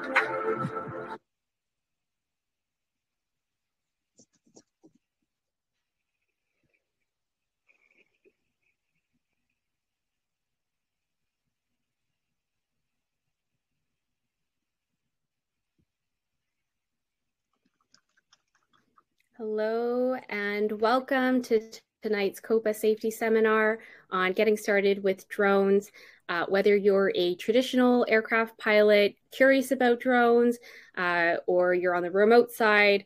Hello and welcome to tonight's COPA safety seminar on getting started with drones. Whether you're a traditional aircraft pilot, curious about drones, or you're on the remote side,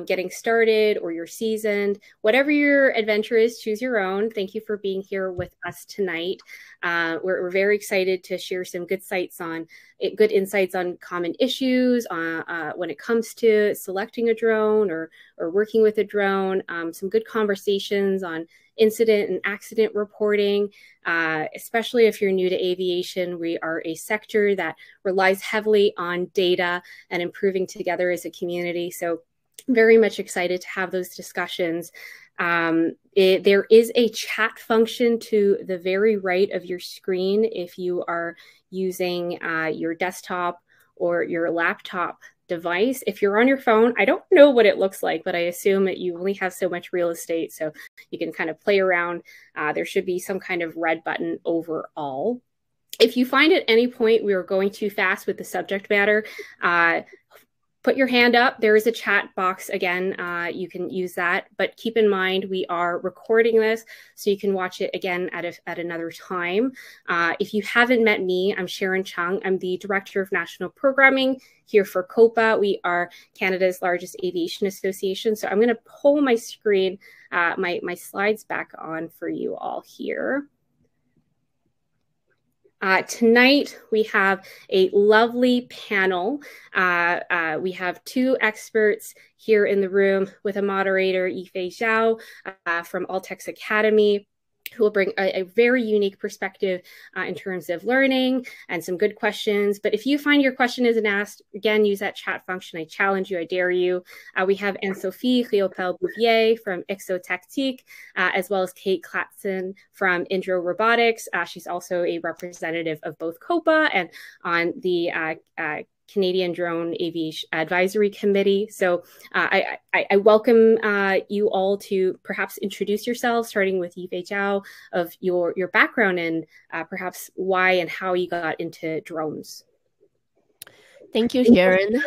getting started, or you're seasoned, whatever your adventure is, choose your own. Thank you for being here with us tonight. We're very excited to share some good insights on common issues when it comes to selecting a drone or working with a drone, some good conversations on incident and accident reporting, especially if you're new to aviation. We are a sector that relies heavily on data and improving together as a community. So very much excited to have those discussions. There is a chat function to the very right of your screen if you are using your desktop or your laptop device. If you're on your phone, I don't know what it looks like, but I assume that you only have so much real estate, so you can kind of play around. There should be some kind of red button overall. If you find at any point we are going too fast with the subject matter, put your hand up. There is a chat box again. You can use that, but keep in mind we are recording this, so you can watch it again at another time. If you haven't met me, I'm Sharon Chung. I'm the Director of National Programming here for COPA. We are Canada's largest aviation association. So I'm going to pull my screen, my slides back on for you all here. Tonight, we have a lovely panel. We have two experts here in the room with a moderator, Yifei Zhao from Altex Academy, who will bring a very unique perspective in terms of learning and some good questions. But if you find your question isn't asked, again, use that chat function. I challenge you, I dare you. We have Anne-Sophie Riopel-Bouvier from Ixotactique, as well as Kate Klatzen from Indro Robotics. She's also a representative of both COPA and on the Canadian Drone Aviation Advisory Committee. So I welcome you all to perhaps introduce yourselves, starting with Yifei Zhao, of your background and perhaps why and how you got into drones. Thank you, Sharon.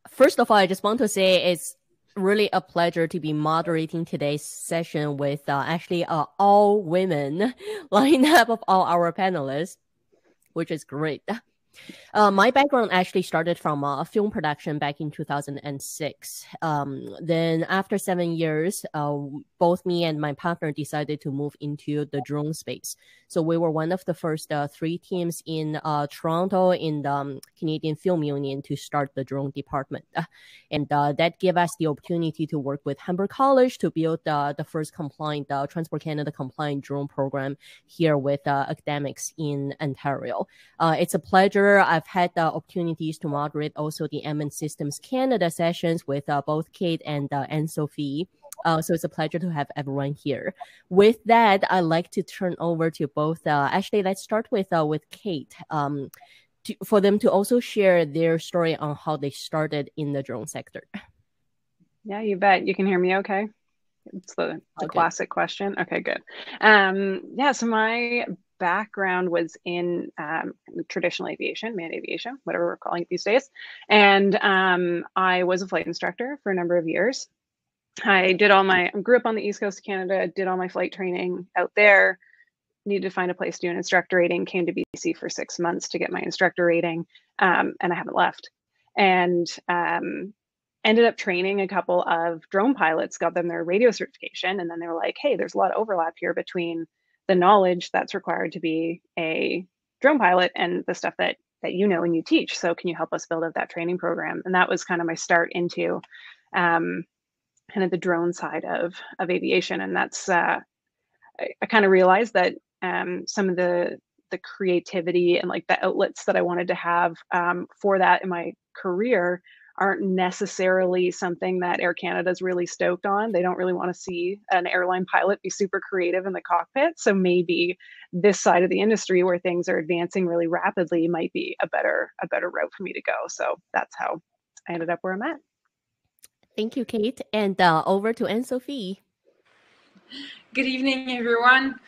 First of all, I just want to say it's really a pleasure to be moderating today's session with actually all women lineup of all our panelists, which is great. My background actually started from film production back in 2006. Then after 7 years, both me and my partner decided to move into the drone space. So we were one of the first 3 teams in Toronto in the Canadian Film Union to start the drone department. And that gave us the opportunity to work with Humber College to build the first compliant, Transport Canada compliant drone program here with academics in Ontario. It's a pleasure. I've had the opportunities to moderate also the MN Systems Canada sessions with both Kate and Anne-Sophie. So it's a pleasure to have everyone here. With that, I'd like to turn over to both. Actually, let's start with Kate for them to also share their story on how they started in the drone sector. Yeah, you bet. You can hear me okay? It's the classic question. Okay, good. Yeah, so my background was in traditional aviation, manned aviation, whatever we're calling it these days. And I was a flight instructor for a number of years. I grew up on the East Coast of Canada, did all my flight training out there, needed to find a place to do an instructor rating, came to BC for 6 months to get my instructor rating, and I haven't left. And ended up training a couple of drone pilots, got them their radio certification, and then they were like, hey, there's a lot of overlap here between the knowledge that's required to be a drone pilot and the stuff that you know and you teach. So can you help us build out that training program? And that was kind of my start into kind of the drone side of aviation. And that's I kind of realized that some of the creativity and like the outlets that I wanted to have for that in my career aren't necessarily something that Air Canada is really stoked on. They don't really want to see an airline pilot be super creative in the cockpit. So maybe this side of the industry where things are advancing really rapidly might be a better route for me to go. So that's how I ended up where I'm at. Thank you, Kate. And over to Anne-Sophie. Good evening, everyone.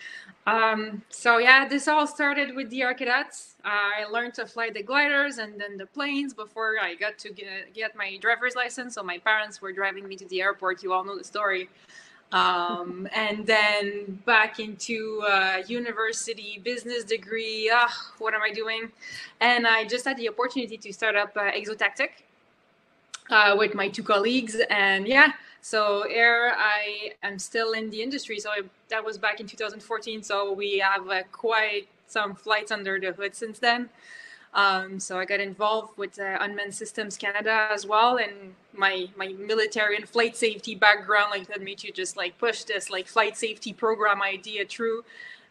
So yeah, this all started with the Cadets. I learned to fly the gliders and then the planes before I got to get my driver's license. So my parents were driving me to the airport. You all know the story. And then back into university, business degree. What am I doing? And I just had the opportunity to start up Exotactic with my 2 colleagues. And yeah, so I am still in the industry. So that was back in 2014. So we have quite some flights under the hood since then. So I got involved with Unmanned Systems Canada as well. And my military and flight safety background led me to just push this flight safety program idea through.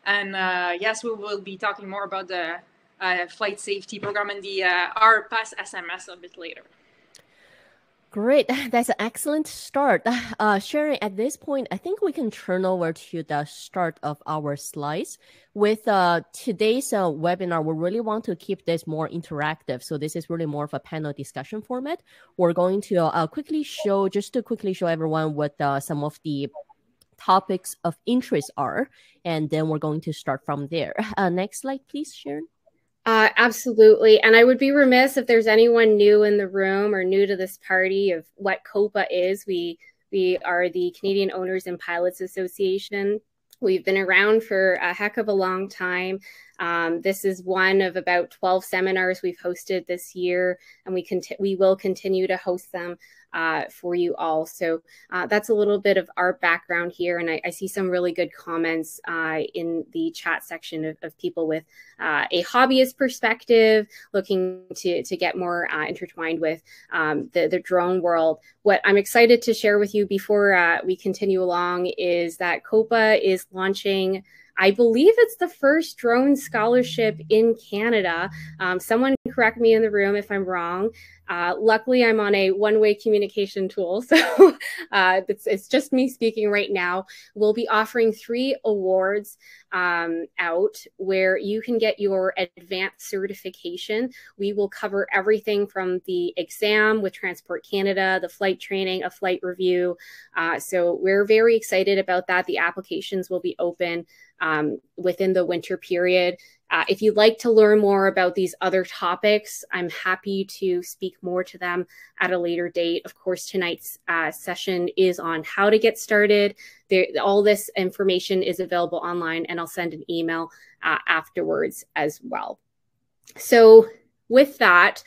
And yes, we will be talking more about the flight safety program and the RPAS SMS a bit later. Great. That's an excellent start. Sharon, at this point, I think we can turn over to the start of our slides. With today's webinar, we really want to keep this more interactive. So this is really more of a panel discussion format. We're going to quickly show everyone what some of the topics of interest are, and then we're going to start from there. Next slide, please, Sharon. Absolutely. And I would be remiss if there's anyone new in the room or new to this party of what COPA is. We are the Canadian Owners and Pilots Association. We've been around for a heck of a long time. This is one of about 12 seminars we've hosted this year, and we will continue to host them for you all. So that's a little bit of our background here. And I see some really good comments in the chat section of people with a hobbyist perspective, looking to get more intertwined with the drone world. What I'm excited to share with you before we continue along is that COPA is launching, I believe it's the first drone scholarship in Canada. Someone correct me in the room if I'm wrong. Luckily, I'm on a one-way communication tool, so it's just me speaking right now. We'll be offering 3 awards out where you can get your advanced certification. We will cover everything from the exam with Transport Canada, the flight training, a flight review. So we're very excited about that. The applications will be open within the winter period. If you'd like to learn more about these other topics, I'm happy to speak more to them at a later date. Of course, tonight's session is on how to get started. All this information is available online, and I'll send an email afterwards as well. So with that,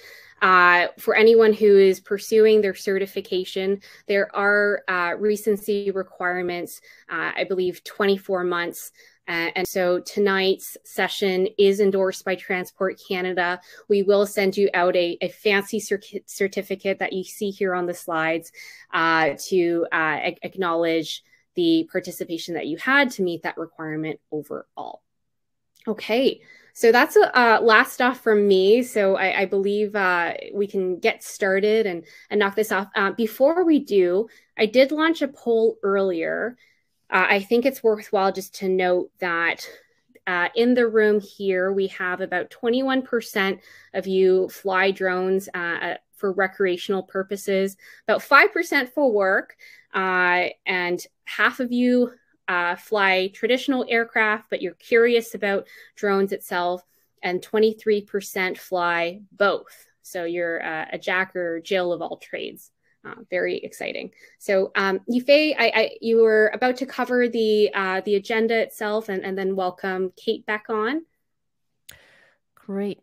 for anyone who is pursuing their certification, there are recency requirements, I believe 24 months. And so tonight's session is endorsed by Transport Canada. We will send you out a fancy certificate that you see here on the slides to acknowledge the participation that you had to meet that requirement overall. Okay, so that's last off from me. So I believe we can get started and knock this off. Before we do, I did launch a poll earlier. I think it's worthwhile just to note that in the room here, we have about 21% of you fly drones for recreational purposes, about 5% for work, and half of you fly traditional aircraft, but you're curious about drones itself, and 23% fly both. So you're a jack or Jill of all trades. Very exciting. So Yifei, you were about to cover the agenda itself and then welcome Kate back on. Great.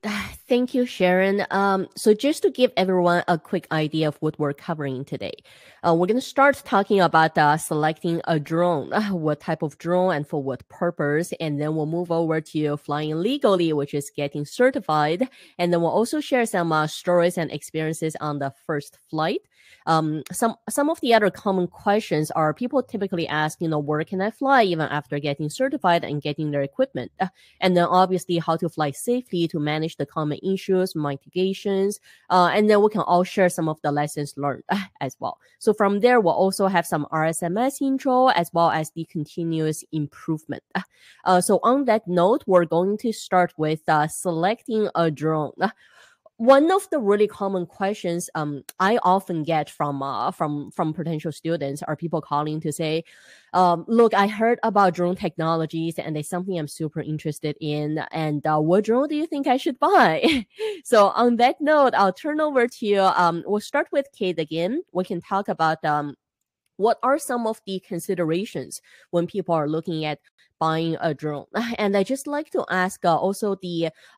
Thank you, Sharon. So just to give everyone a quick idea of what we're covering today, we're going to start talking about selecting a drone, what type of drone and for what purpose. And then we'll move over to flying legally, which is getting certified. And then we'll also share some stories and experiences on the first flight. Some of the other common questions are people typically ask, where can I fly even after getting certified and getting their equipment? And then obviously how to fly safely to manage the common issues, mitigations, and then we can all share some of the lessons learned as well. So from there, we'll also have some RSMS intro as well as the continuous improvement. So on that note, we're going to start with selecting a drone. One of the really common questions I often get from potential students are people calling to say, look, I heard about drone technologies and it's something I'm super interested in, and what drone do you think I should buy? So on that note, I'll turn over to you. We'll start with Kate again. We can talk about what are some of the considerations when people are looking at buying a drone. And I just like to ask also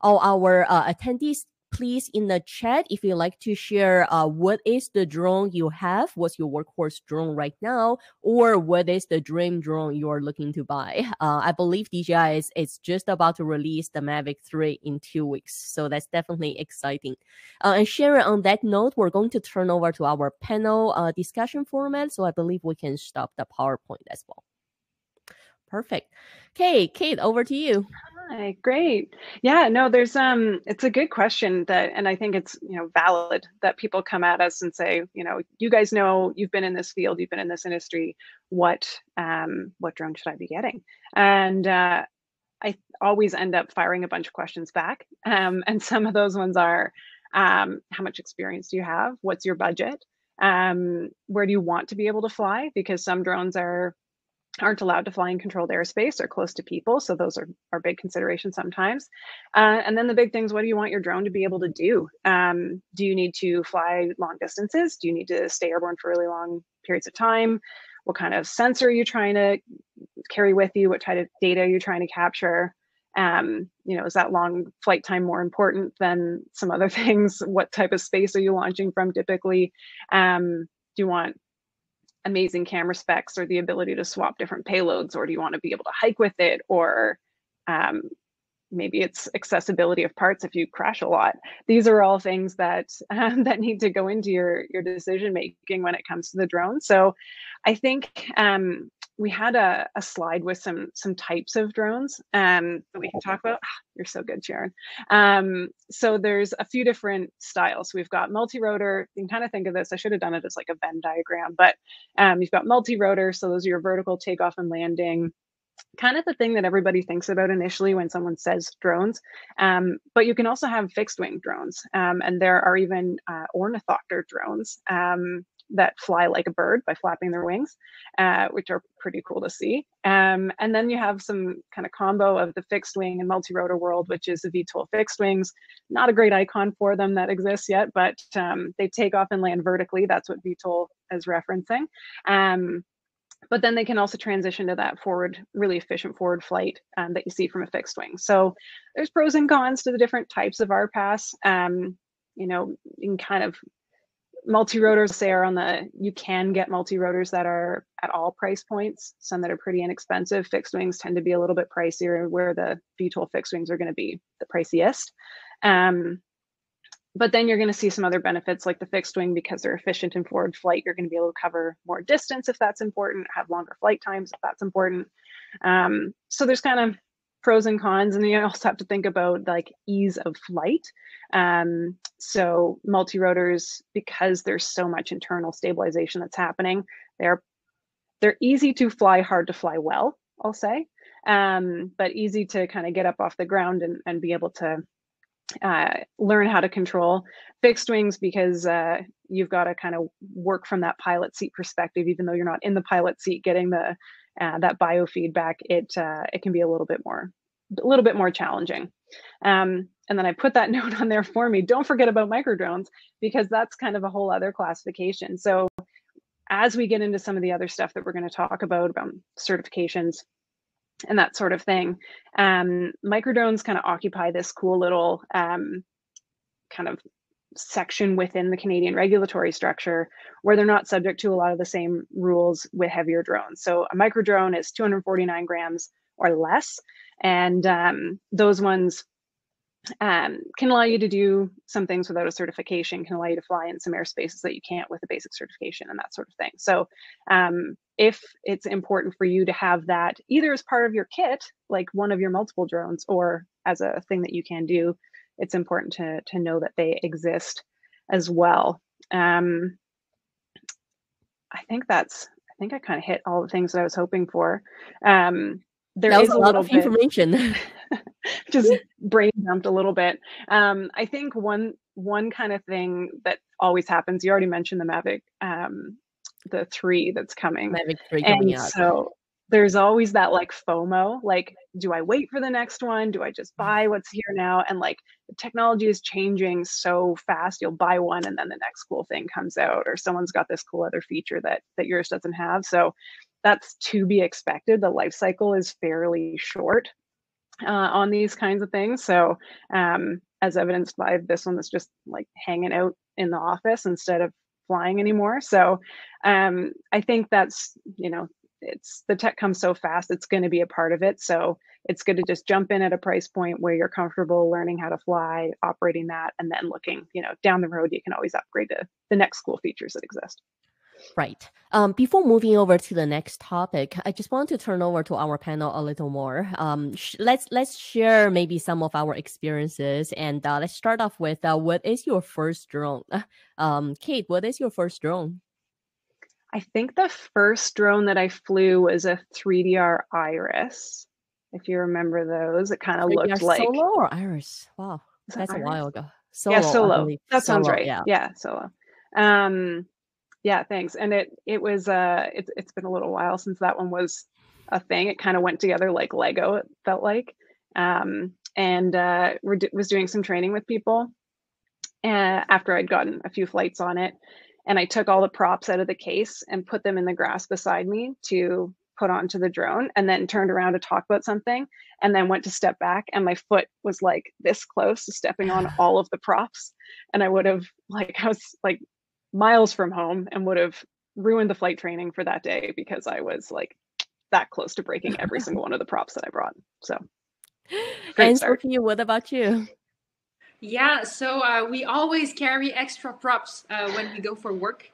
all our attendees, please in the chat, if you'd like to share what is the drone you have, what's your workhorse drone right now, or what is the dream drone you're looking to buy. I believe DJI is just about to release the Mavic 3 in 2 weeks, so that's definitely exciting. And Sharon, on that note, we're going to turn over to our panel discussion format, so I believe we can stop the PowerPoint as well. Perfect. Okay, Kate, over to you. Hi, great. Yeah, no, there's it's a good question and I think it's, valid that people come at us and say, you guys know, you've been in this field, you've been in this industry, what drone should I be getting? And I always end up firing a bunch of questions back. And some of those ones are, how much experience do you have? What's your budget? Where do you want to be able to fly? Because some drones aren't allowed to fly in controlled airspace or close to people. So those are big considerations sometimes. And then the big things, what do you want your drone to be able to do? Do you need to fly long distances? Do you need to stay airborne for really long periods of time? What kind of sensor are you trying to carry with you? What type of data are you trying to capture? Is that long flight time more important than some other things? What type of space are you launching from typically? Do you want amazing camera specs or the ability to swap different payloads, or do you want to be able to hike with it, or maybe it's accessibility of parts if you crash a lot? These are all things that that need to go into your decision making when it comes to the drone. So I think we had a slide with some types of drones that we can talk about. You're so good, Sharon. So there's a few different styles. We've got multi-rotor. You can kind of think of this, I should have done it as like a Venn diagram, but you've got multi-rotor. So those are your vertical takeoff and landing, kind of the thing that everybody thinks about initially when someone says drones. But you can also have fixed wing drones. And there are even ornithopter drones that fly like a bird by flapping their wings, which are pretty cool to see. And then you have some kind of combo of the fixed wing and multi-rotor world, which is the VTOL fixed wings. Not a great icon for them that exists yet, but they take off and land vertically. That's what VTOL is referencing. But then they can also transition to that really efficient forward flight that you see from a fixed wing. So there's pros and cons to the different types of RPAS. You can kind of, multi-rotors say you can get multi-rotors that are at all price points, some that are pretty inexpensive. Fixed wings tend to be a little bit pricier, where the VTOL fixed wings are going to be the priciest. But then you're going to see some other benefits like the fixed wing, because they're efficient in forward flight. You're going to be able to cover more distance if that's important, have longer flight times if that's important. So there's kind of pros and cons, and you also have to think about like ease of flight. So multi-rotors, because there's so much internal stabilization that's happening, they're easy to fly, hard to fly well, I'll say, but easy to kind of get up off the ground and be able to learn how to control. Fixed wings, because you've got to kind of work from that pilot seat perspective, even though you're not in the pilot seat getting the that biofeedback. It can be a little bit more challenging. And then I put that note on there for me. Don't forget about micro drones, because that's kind of a whole other classification. So as we get into some of the other stuff that we're going to talk about certifications and that sort of thing, microdrones kind of occupy this cool little kind of section within the Canadian regulatory structure, where they're not subject to a lot of the same rules with heavier drones. So a microdrone is 249 grams or less, and those ones can allow you to do some things without a certification, can allow you to fly in some airspaces that you can't with a basic certification and that sort of thing. So if it's important for you to have that either as part of your kit, like one of your multiple drones, or as a thing that you can do it's important to know that they exist as well. I think I kind of hit all the things that I was hoping for. There is a lot little of bit information. just brain dumped a little bit. I think one kind of thing that always happens, you already mentioned the Mavic, the 3 that's coming. Mavic 3 coming And out. so there's always that like FOMO, like, do I wait for the next one? Do I just buy what's here now? And like the technology is changing so fast. You'll buy one and then the next cool thing comes out, or someone's got this cool other feature that yours doesn't have. So that's to be expected. The life cycle is fairly short on these kinds of things. So as evidenced by this one that's just like hanging out in the office instead of flying anymore. So I think that's, it's the tech comes so fast, it's going to be a part of it. So it's good to just jump in at a price point where you're comfortable learning how to fly, operating that, and then looking, down the road, you can always upgrade to the next cool features that exist. Right. Before moving over to the next topic, I just want to turn over to our panel a little more. Let's share maybe some of our experiences, and let's start off with what is your first drone? Kate, what is your first drone? I think the first drone that I flew was a 3DR Iris. If you remember those, it kind of looked like Solo or Iris. Wow, that's Iris? A while ago. Solo, yeah, Solo. That Solo, sounds right. Yeah, Solo. Yeah, thanks. And it was it's been a little while since that one was a thing. It kind of went together like Lego, it felt like. And was doing some training with people after I'd gotten a few flights on it. And I took all the props out of the case and put them in the grass beside me to put onto the drone, and then turned around to talk about something, and then went to step back, and my foot was like this close to stepping on all of the props. And I would have I was like miles from home and would have ruined the flight training for that day because I was like that close to breaking every single one of the props that I brought. So and Sophie, what about you? Yeah, so we always carry extra props when we go for work.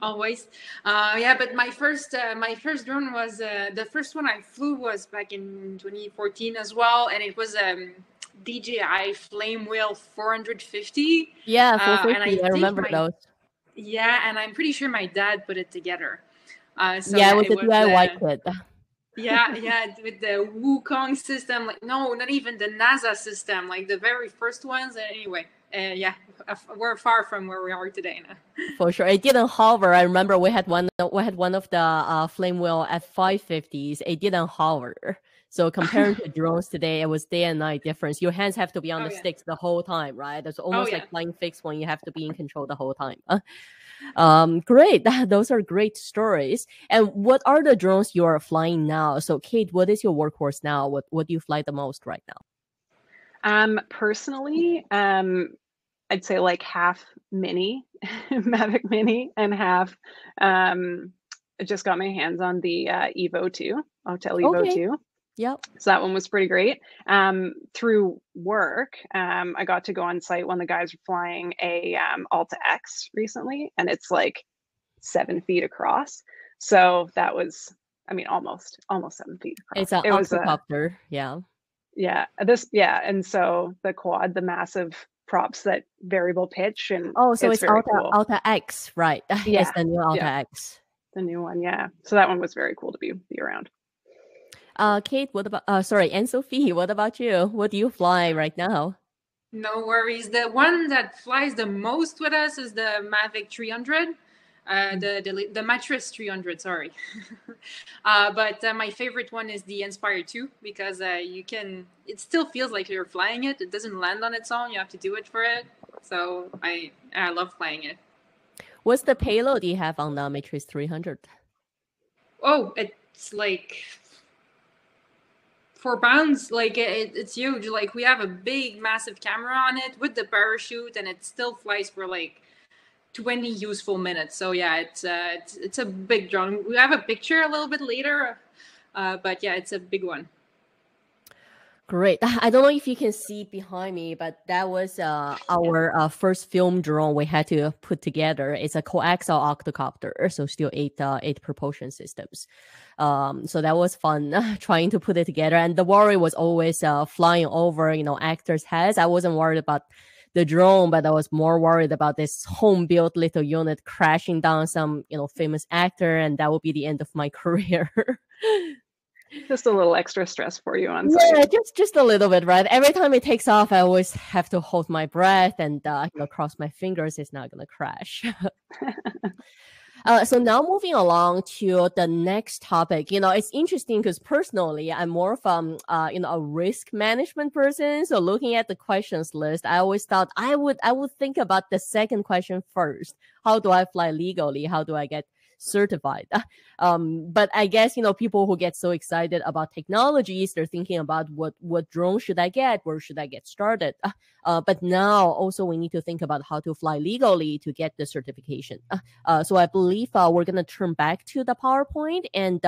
Always. Yeah, but my first drone was the first one I flew was back in 2014 as well, and it was DJI Flame Wheel 450. Yeah, 450. I remember those. Yeah, and I'm pretty sure my dad put it together. So yeah, it was a DIY kit. Yeah, with the Wukong system, like no, not even the NASA system, like the very first ones. Anyway, yeah, we're far from where we are today now. For sure, it didn't hover. I remember we had one of the Flame Wheel F550s. It didn't hover. So compared to drones today, it was day and night difference. Your hands have to be on the sticks the whole time, right? It's almost like flying fixed when you have to be in control the whole time. Great. Those are great stories. And what are the drones you are flying now? So Kate, what is your workhorse now? What do you fly the most right now? Personally, I'd say like half Mini, Mavic Mini, and half I just got my hands on the Evo 2, Autel Evo 2. Yep. So that one was pretty great. Through work, I got to go on site when the guys were flying a Alta X recently, and it's like 7 feet across. So that was, I mean, almost 7 feet across. It's an octocopter, yeah. Yeah, and so the quad, the massive props that variable pitch, and so it's Alta X, right? Yeah, it's the new Alta X. The new one, yeah. So that one was very cool to be around. Kate, what about and Sophie, what about you? What do you fly right now? No worries. The one that flies the most with us is the Mavic 300. The Mattress 300, sorry. But my favorite one is the Inspire 2 because it still feels like you're flying it. It doesn't land on its own. You have to do it for it. So I love flying it. What's the payload you have on the Mattress 300? Oh, it's like 4 pounds. Like it's huge. Like we have a big, massive camera on it with the parachute, and it still flies for like 20 useful minutes. So yeah, it's a big drone. We have a picture a little bit later, but yeah, it's a big one. Great. I don't know if you can see behind me, but that was our first film drone we had to put together. It's a coaxial octocopter, so still eight propulsion systems. So that was fun trying to put it together. And the worry was always flying over, actors' heads. I wasn't worried about the drone, but I was more worried about this home-built little unit crashing down some, famous actor, and that would be the end of my career. Just a little extra stress for you on site. Yeah, just a little bit, right? Every time it takes off, I always have to hold my breath and cross my fingers. It's not gonna crash. So now moving along to the next topic, it's interesting because personally, I'm more of a risk management person. So looking at the questions list, I always thought I would think about the second question first. How do I fly legally? How do I get certified? But I guess, people who get so excited about technologies, they're thinking about what drone should I get? Where should I get started? But now also we need to think about how to fly legally to get the certification. So I believe we're going to turn back to the PowerPoint. And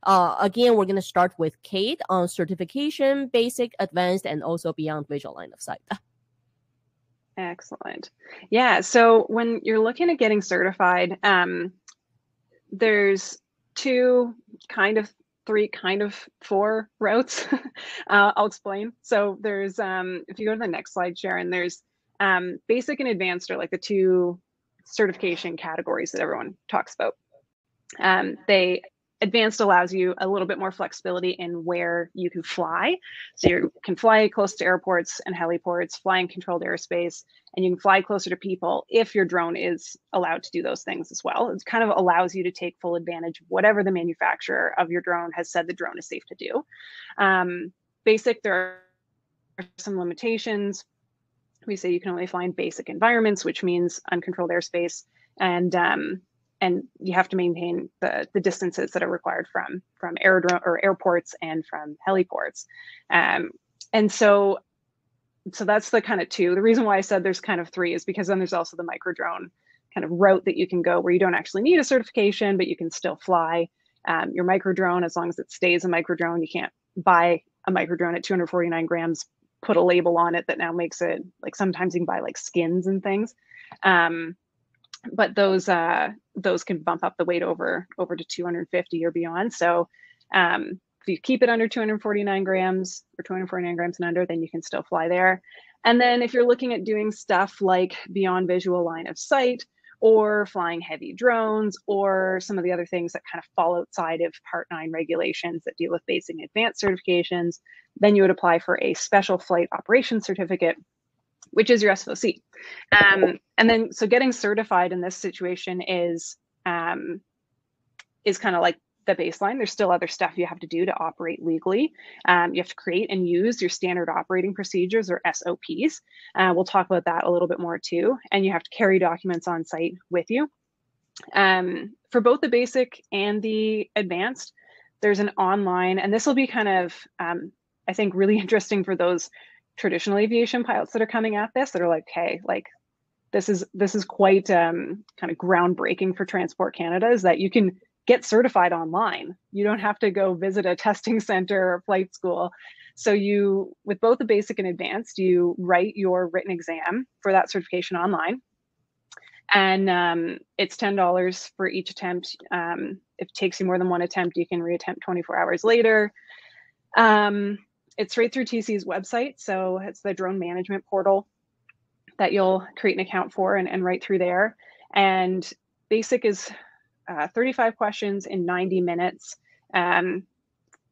again, we're going to start with Kate on certification, basic, advanced, and also beyond visual line of sight. Excellent. Yeah, so when you're looking at getting certified, there's four routes. I'll explain. So there's, if you go to the next slide, Sharon, there's basic and advanced are like the two certification categories that everyone talks about. Advanced allows you a little bit more flexibility in where you can fly. So you can fly close to airports and heliports, fly in controlled airspace, and you can fly closer to people if your drone is allowed to do those things as well. It kind of allows you to take full advantage of whatever the manufacturer of your drone has said the drone is safe to do. Basic, there are some limitations. We say you can only fly in basic environments, which means uncontrolled airspace, and you have to maintain the distances that are required from aerodrome or airports and from heliports. And so that's the kind of two. The reason why I said there's kind of three is because then there's also the micro drone kind of route that you can go where you don't actually need a certification, but you can still fly your micro drone as long as it stays a micro drone. You can't buy a micro drone at 249 grams, put a label on it that now makes it like, sometimes you can buy like skins and things. But those can bump up the weight over to 250 or beyond. So if you keep it under 249 grams or 249 grams and under, then you can still fly there. And then if you're looking at doing stuff like beyond visual line of sight or flying heavy drones or some of the other things that kind of fall outside of Part 9 regulations that deal with basic and advanced certifications, then you would apply for a special flight operations certificate, which is your SFOC. And then, so getting certified in this situation is kind of like the baseline. There's still other stuff you have to do to operate legally. You have to create and use your standard operating procedures or SOPs. We'll talk about that a little bit more too. And you have to carry documents on site with you. For both the basic and the advanced, there's an online, and this will be kind of, I think, really interesting for those traditional aviation pilots that are coming at this, that are like, hey, like this is quite kind of groundbreaking for Transport Canada, is that you can get certified online. You don't have to go visit a testing center or flight school. So you, with both the basic and advanced, you write your written exam for that certification online. And it's $10 for each attempt. If it takes you more than one attempt, you can reattempt 24 hours later. It's right through TC's website. So it's the drone management portal that you'll create an account for and right through there. And basic is 35 questions in 90 minutes.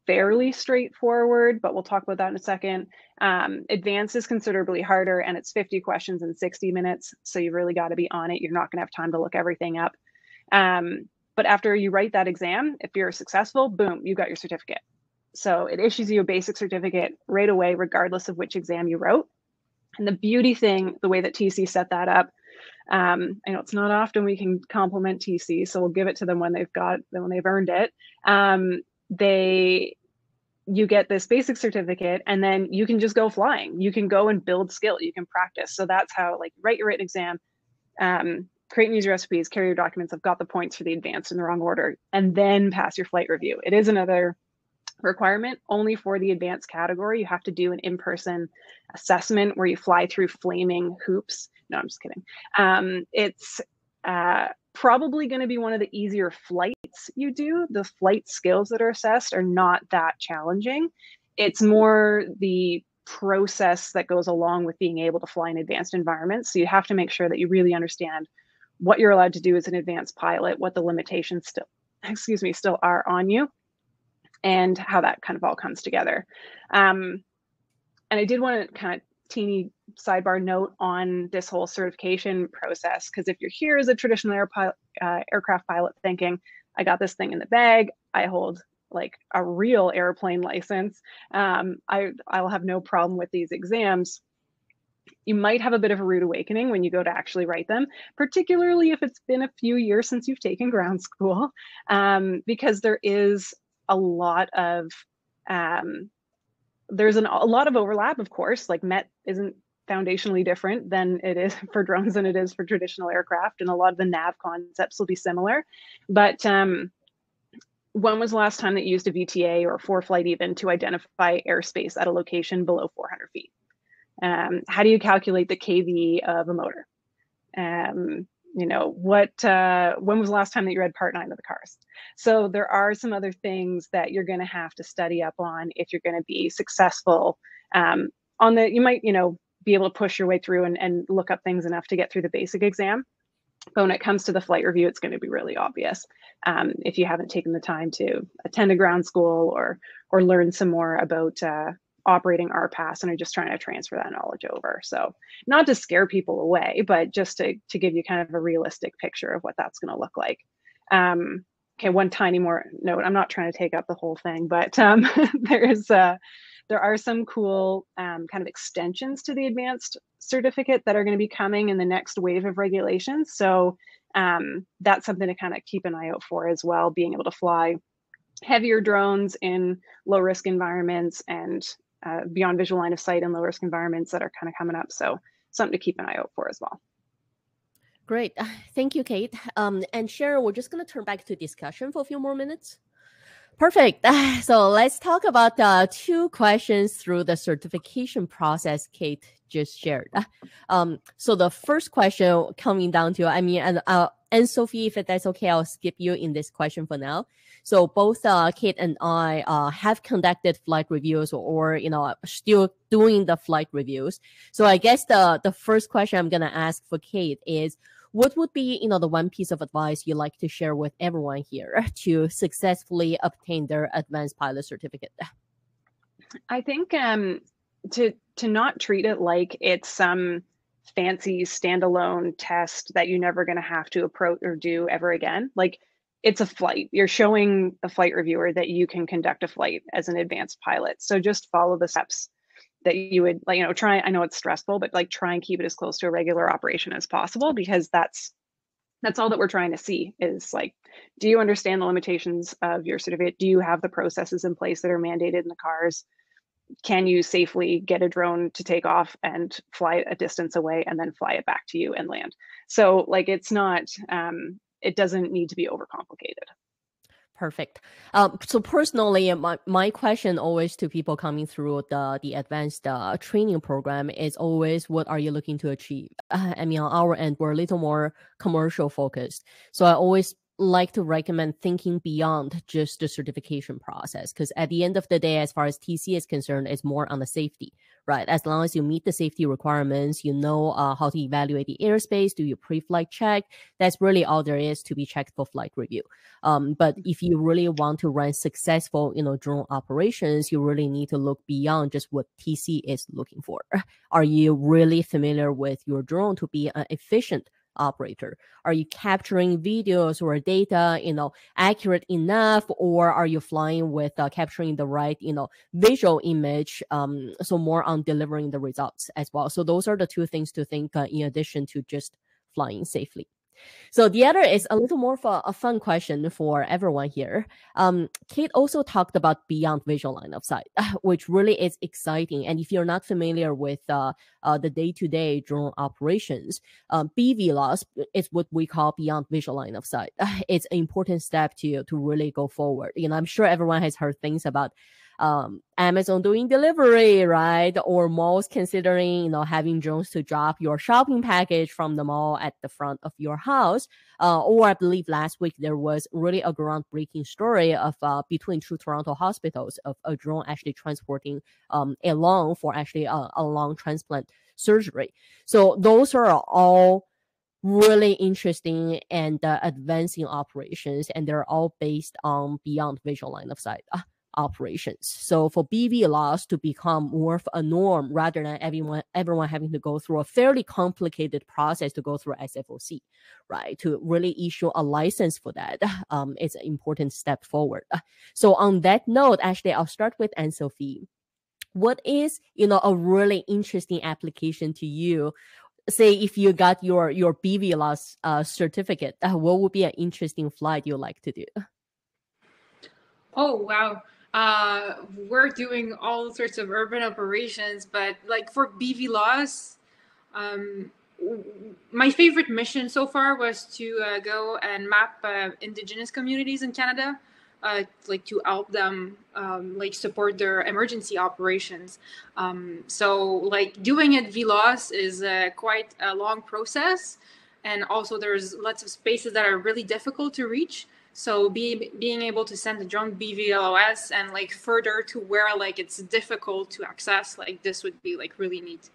Fairly straightforward, but we'll talk about that in a second. Advanced is considerably harder, and it's 50 questions in 60 minutes. So you really got to be on it. You're not going to have time to look everything up. But after you write that exam, if you're successful, boom, you got your certificate. So it issues you a basic certificate right away, regardless of which exam you wrote. And the beauty thing, the way that TC set that up, I know it's not often we can compliment TC, so we'll give it to them when they've earned it. You get this basic certificate, and then you can just go flying. You can go and build skill. You can practice. So that's how, like, write your written exam, create and use your SOPs, carry your documents. I've got the points for the advanced in the wrong order, and then pass your flight review. It is another requirement. Only for the advanced category, you have to do an in-person assessment where you fly through flaming hoops. No, I'm just kidding. It's probably going to be one of the easier flights you do. The flight skills that are assessed are not that challenging. It's more the process that goes along with being able to fly in advanced environments. So you have to make sure that you really understand what you're allowed to do as an advanced pilot, what the limitations still are on you, and how that kind of all comes together. And I did want to kind of teeny sidebar note on this whole certification process, because if you're here as a traditional aircraft pilot thinking, I got this thing in the bag, I hold like a real airplane license, I'll have no problem with these exams. You might have a bit of a rude awakening when you go to actually write them, particularly if it's been a few years since you've taken ground school, because there is a lot of there's a lot of overlap, of course. Like MET isn't foundationally different than it is for drones than it is for traditional aircraft, and a lot of the nav concepts will be similar. But when was the last time that you used a VTA or ForeFlight even to identify airspace at a location below 400 feet? How do you calculate the KV of a motor? You know, when was the last time that you read Part 9 of the cars? So there are some other things that you're going to have to study up on if you're going to be successful on the, you might, you know, be able to push your way through and look up things enough to get through the basic exam. But when it comes to the flight review, it's going to be really obvious if you haven't taken the time to attend a ground school or learn some more about operating RPAS and are just trying to transfer that knowledge over. So not to scare people away, but just to give you kind of a realistic picture of what that's going to look like. Okay, one tiny more note. I'm not trying to take up the whole thing, but there are some cool kind of extensions to the advanced certificate that are going to be coming in the next wave of regulations. So that's something to kind of keep an eye out for as well, being able to fly heavier drones in low risk environments and beyond visual line of sight in low risk environments that are kind of coming up. So something to keep an eye out for as well. Great. Thank you, Kate. And Cheryl, we're just going to turn back to discussion for a few more minutes. Perfect. So let's talk about 2 questions through the certification process Kate just shared. So the first question coming down to, I mean, and Sophie, if that's okay, I'll skip you in this question for now. So both Kate and I have conducted flight reviews or you know, still doing the flight reviews. So I guess the first question I'm going to ask for Kate is, what would be, you know, the one piece of advice you'd like to share with everyone here to successfully obtain their advanced pilot certificate? I think to not treat it like it's some fancy standalone test that you're never going to have to approach or do ever again. Like, it's a flight. You're showing the flight reviewer that you can conduct a flight as an advanced pilot. So just follow the steps that you would, like, you know, try. I know it's stressful, but like try and keep it as close to a regular operation as possible, because that's all that we're trying to see is like, do you understand the limitations of your certificate? Do you have the processes in place that are mandated in the cars? Can you safely get a drone to take off and fly a distance away and then fly it back to you and land? So like, it's not, it doesn't need to be overcomplicated. Perfect. So personally, my question always to people coming through the advanced training program is always, what are you looking to achieve? I mean, on our end, we're a little more commercial focused. So I always like to recommend thinking beyond just the certification process, because at the end of the day, as far as TC is concerned, it's more on the safety, right? As long as you meet the safety requirements, you know how to evaluate the airspace, do your pre-flight check. That's really all there is to be checked for flight review. But if you really want to run successful, you know, drone operations, you really need to look beyond just what TC is looking for. Are you really familiar with your drone to be an efficient operator? Are you capturing videos or data, you know, accurate enough, or are you flying with capturing the right, you know, visual image? So more on delivering the results as well. So those are the 2 things to think in addition to just flying safely. So the other is a little more of a fun question for everyone here. Kate also talked about beyond visual line of sight, which really is exciting. And if you're not familiar with the day-to-day drone operations, BVLOS is what we call beyond visual line of sight. It's an important step to really go forward. I'm sure everyone has heard things about Amazon doing delivery, right? Or malls considering, having drones to drop your shopping package from the mall at the front of your house. Or I believe last week there was really a groundbreaking story of between two Toronto hospitals of a drone actually transporting a lung for actually a lung transplant surgery. So those are all really interesting and advancing operations, and they're all based on beyond visual line of sight operations. So for BVLOS to become more of a norm rather than everyone having to go through a fairly complicated process to go through SFOC, right? To really issue a license for that, it's an important step forward. So on that note, actually, I'll start with Anne-Sophie. What is, a really interesting application to you? Say if you got your BVLOS certificate, what would be an interesting flight you'd like to do? Oh, wow. We're doing all sorts of urban operations, but like for BVLOS, my favorite mission so far was to go and map Indigenous communities in Canada, like to help them like support their emergency operations. So like doing it VLOS is quite a long process, and also there's lots of spaces that are really difficult to reach. So being able to send the drone BVLOS and like further to where like it's difficult to access, like this would be like really neat.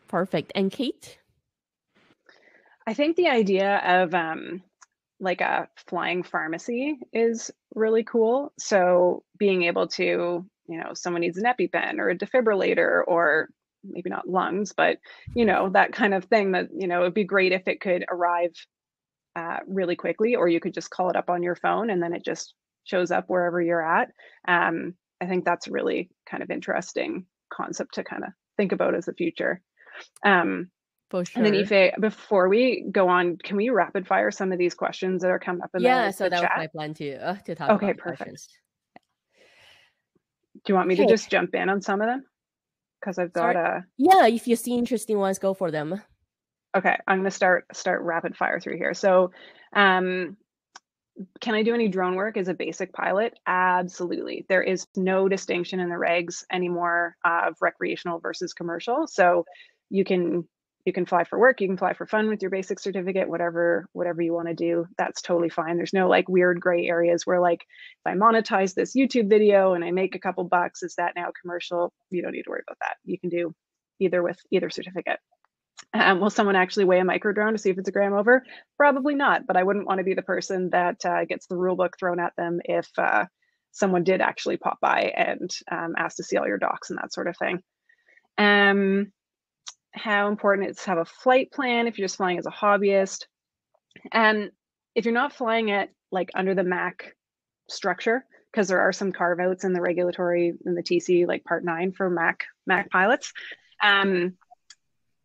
Perfect. And Kate? I think the idea of like a flying pharmacy is really cool. So being able to, someone needs an EpiPen or a defibrillator, or maybe not lungs, but that kind of thing that, it'd be great if it could arrive really quickly, or you could just call it up on your phone and then it just shows up wherever you're at. I think that's a really kind of interesting concept to kind of think about as the future. For sure. And then Aoife, before we go on, can we rapid fire some of these questions that are coming up in the that chat? was my plan to talk about perfect. questions. Do you want me to just jump in on some of them? Because I've got Yeah, if you see interesting ones, go for them. Okay, I'm going to start rapid fire through here. So, can I do any drone work as a basic pilot? Absolutely. There is no distinction in the regs anymore of recreational versus commercial. So you can fly for work, you can fly for fun with your basic certificate, whatever you want to do, that's totally fine. There's no like weird gray areas where like if I monetize this YouTube video and I make a couple bucks, is that now commercial? You don't need to worry about that. You can do either with either certificate. Will someone actually weigh a micro drone to see if it's a gram over? Probably not, but I wouldn't want to be the person that gets the rule book thrown at them if someone did actually pop by and ask to see all your docs and that sort of thing. How important it is to have a flight plan if you're just flying as a hobbyist. And if you're not flying it like under the MAC structure, because there are some carve outs in the regulatory in the TC, like Part 9 for MAC pilots.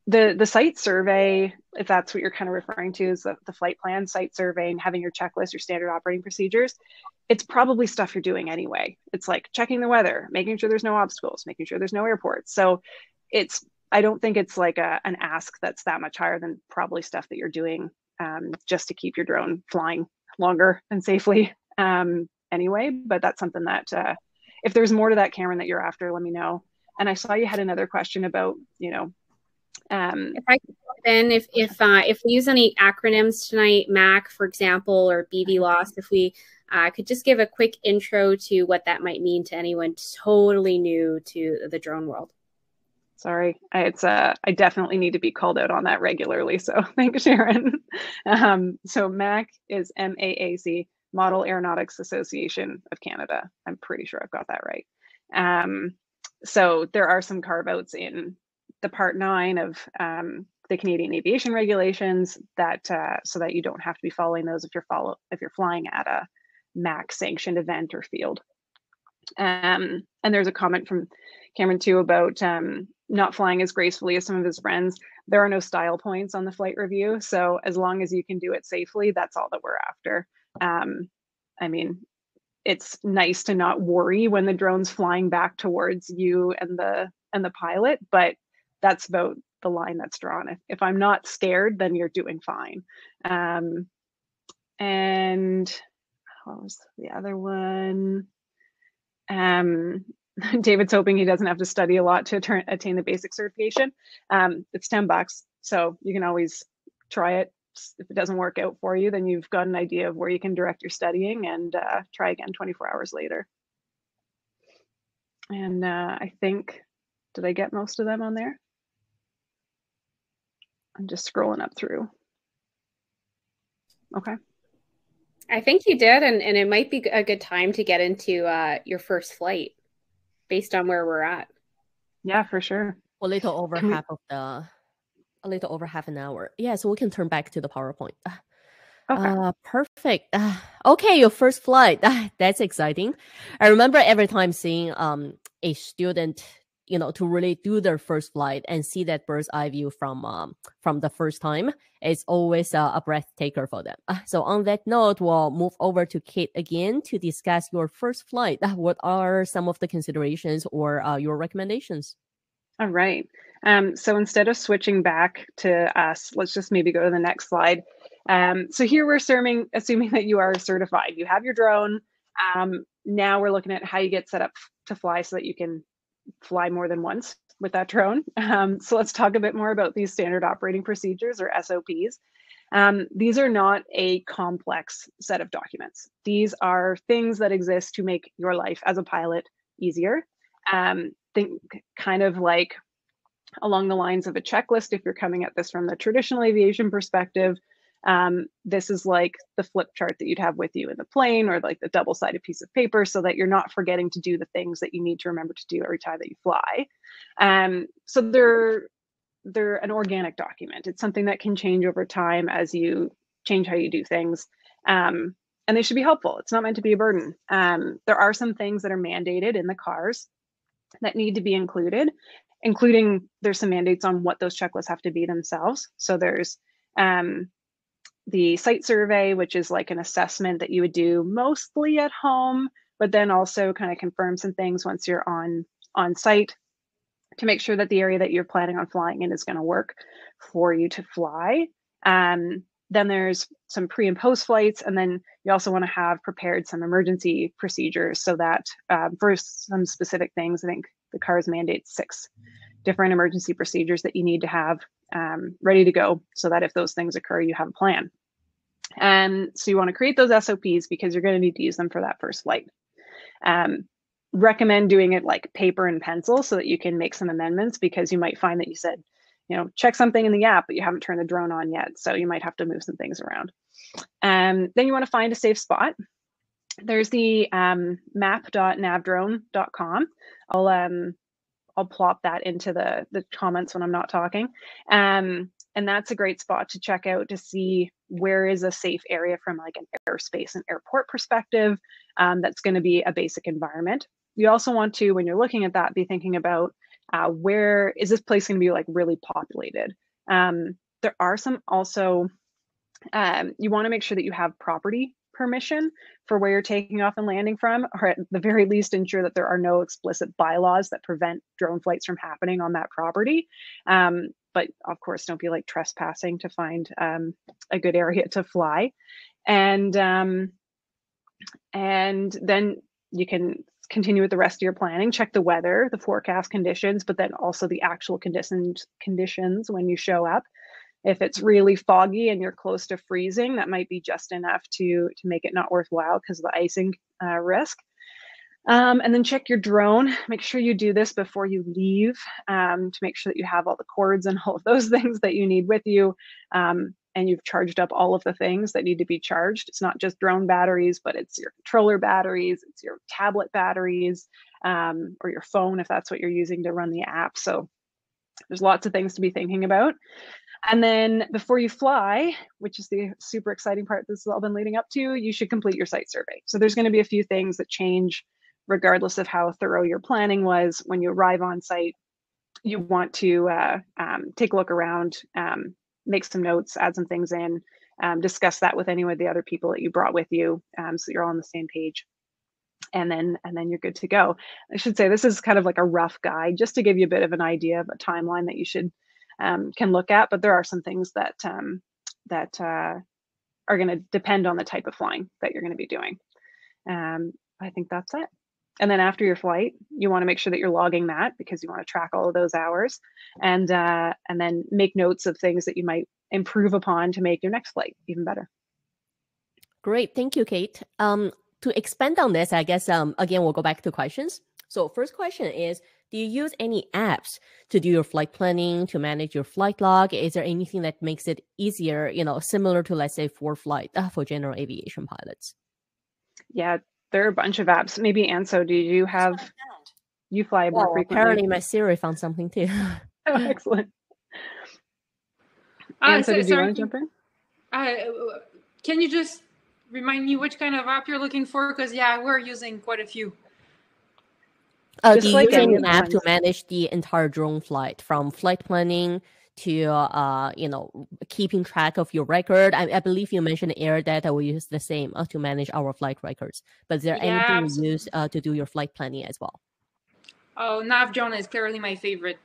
The site survey, if that's what you're kind of referring to, is the flight plan, site survey, and having your checklist, your standard operating procedures. It's probably stuff you're doing anyway. It's like checking the weather, making sure there's no obstacles, making sure there's no airports. So I don't think it's like an ask that's that much higher than probably stuff that you're doing just to keep your drone flying longer and safely anyway. But that's something that if there's more to that, Cameron, that you're after, let me know. And I saw you had another question about, if I could jump in, if we use any acronyms tonight, MAC, for example, or BVLOS, if we could just give a quick intro to what that might mean to anyone totally new to the drone world. Sorry, I definitely need to be called out on that regularly. So thanks, Sharon. So MAC is MAAC, Model Aeronautics Association of Canada. I'm pretty sure I've got that right. So there are some carve outs in the Part 9 of the Canadian aviation regulations that so that you don't have to be following those if you're flying at a MAC sanctioned event or field. And there's a comment from Cameron too about not flying as gracefully as some of his friends. There are no style points on the flight review. So as long as you can do it safely, that's all that we're after. I mean, it's nice to not worry when the drone's flying back towards you and the pilot, but that's about the line that's drawn. If I'm not scared, then you're doing fine. And what was the other one? David's hoping he doesn't have to study a lot to attain the basic certification. It's $10, so you can always try it. If it doesn't work out for you, then you've got an idea of where you can direct your studying and try again 24 hours later. And I think, did I get most of them on there? I'm just scrolling up through. Okay. I think you did, and it might be a good time to get into your first flight based on where we're at. Yeah, for sure. A little over half an hour. Yeah, so we can turn back to the PowerPoint. Okay. Perfect. Okay, your first flight. That's exciting. I remember every time seeing a student, to really do their first flight and see that bird's eye view from the first time, it's always a breath taker for them. So on that note, we'll move over to Kate again to discuss your first flight. What are some of the considerations or your recommendations? All right. So instead of switching back to us, let's just maybe go to the next slide. So here we're assuming that you are certified. You have your drone. Now we're looking at how you get set up to fly so that you can fly more than once with that drone. So let's talk a bit more about these standard operating procedures, or SOPs. These are not a complex set of documents. These are things that exist to make your life as a pilot easier. Think kind of like along the lines of a checklist if you're coming at this from the traditional aviation perspective. This is like the flip chart that you'd have with you in the plane, or like the double-sided piece of paper, so that you're not forgetting to do the things that you need to remember to do every time that you fly. So they're an organic document. It's something that can change over time as you change how you do things. And they should be helpful. It's not meant to be a burden. There are some things that are mandated in the CARs that need to be included, including there's some mandates on what those checklists have to be themselves. So there's the site survey, which is like an assessment that you would do mostly at home, but then also kind of confirm some things once you're on site to make sure that the area that you're planning on flying in is going to work for you to fly. Then there's some pre and post flights, and then you also want to have prepared some emergency procedures so that for some specific things, I think the CARS mandates 6 different emergency procedures that you need to have ready to go so that if those things occur, you have a plan. And so you want to create those SOPs because you're going to need to use them for that first flight. Recommend doing it like paper and pencil so that you can make some amendments, because you might find that you said, check something in the app, but you haven't turned the drone on yet. So you might have to move some things around. Then you want to find a safe spot. There's the map.navdrone.com. I'll plop that into the comments when I'm not talking. And that's a great spot to check out to see where is a safe area from like an airspace and airport perspective. That's going to be a basic environment. You also want to, when you're looking at that, be thinking about where is this place going to be like really populated. There are some also, you want to make sure that you have property permission for where you're taking off and landing from, or at the very least ensure that there are no explicit bylaws that prevent drone flights from happening on that property. But of course, don't be like trespassing to find a good area to fly. And then you can continue with the rest of your planning. Check the weather, the forecast conditions, but then also the actual conditions when you show up. If it's really foggy and you're close to freezing, that might be just enough to make it not worthwhile because of the icing risk. And then check your drone. Make sure you do this before you leave to make sure that you have all the cords and all of those things that you need with you. And you've charged up all of the things that need to be charged. It's not just drone batteries, but it's your controller batteries, it's your tablet batteries, or your phone if that's what you're using to run the app. So there's lots of things to be thinking about. And then before you fly, which is the super exciting part this has all been leading up to, you should complete your site survey. So there's going to be a few things that change regardless of how thorough your planning was when you arrive on site. you want to take a look around, make some notes, add some things in, discuss that with any of the other people that you brought with you, so you're all on the same page. And then you're good to go. I should say this is kind of like a rough guide just to give you a bit of an idea of a timeline that you should can look at. But there are some things that are going to depend on the type of flying that you're going to be doing. I think that's it. And then after your flight, you want to make sure that you're logging that because you want to track all of those hours, and then make notes of things that you might improve upon to make your next flight even better. Great, thank you, Kate. To expand on this, I guess again we'll go back to questions. So first question is, do you use any apps to do your flight planning, to manage your flight log? Is there anything that makes it easier, similar to, let's say, ForeFlight for general aviation pilots? Yeah, there are a bunch of apps. Maybe Anso, do you fly more frequently? Apparently my Siri found something too. Oh, excellent. Anso, did you want to jump in? Can you just remind me which kind of app you're looking for? Because we're using quite a few. Do you use any app to manage the entire drone flight, from flight planning to keeping track of your record? I believe you mentioned Air Data. We use the same to manage our flight records. But is there anything you use to do your flight planning as well? Oh, NavDrone is clearly my favorite.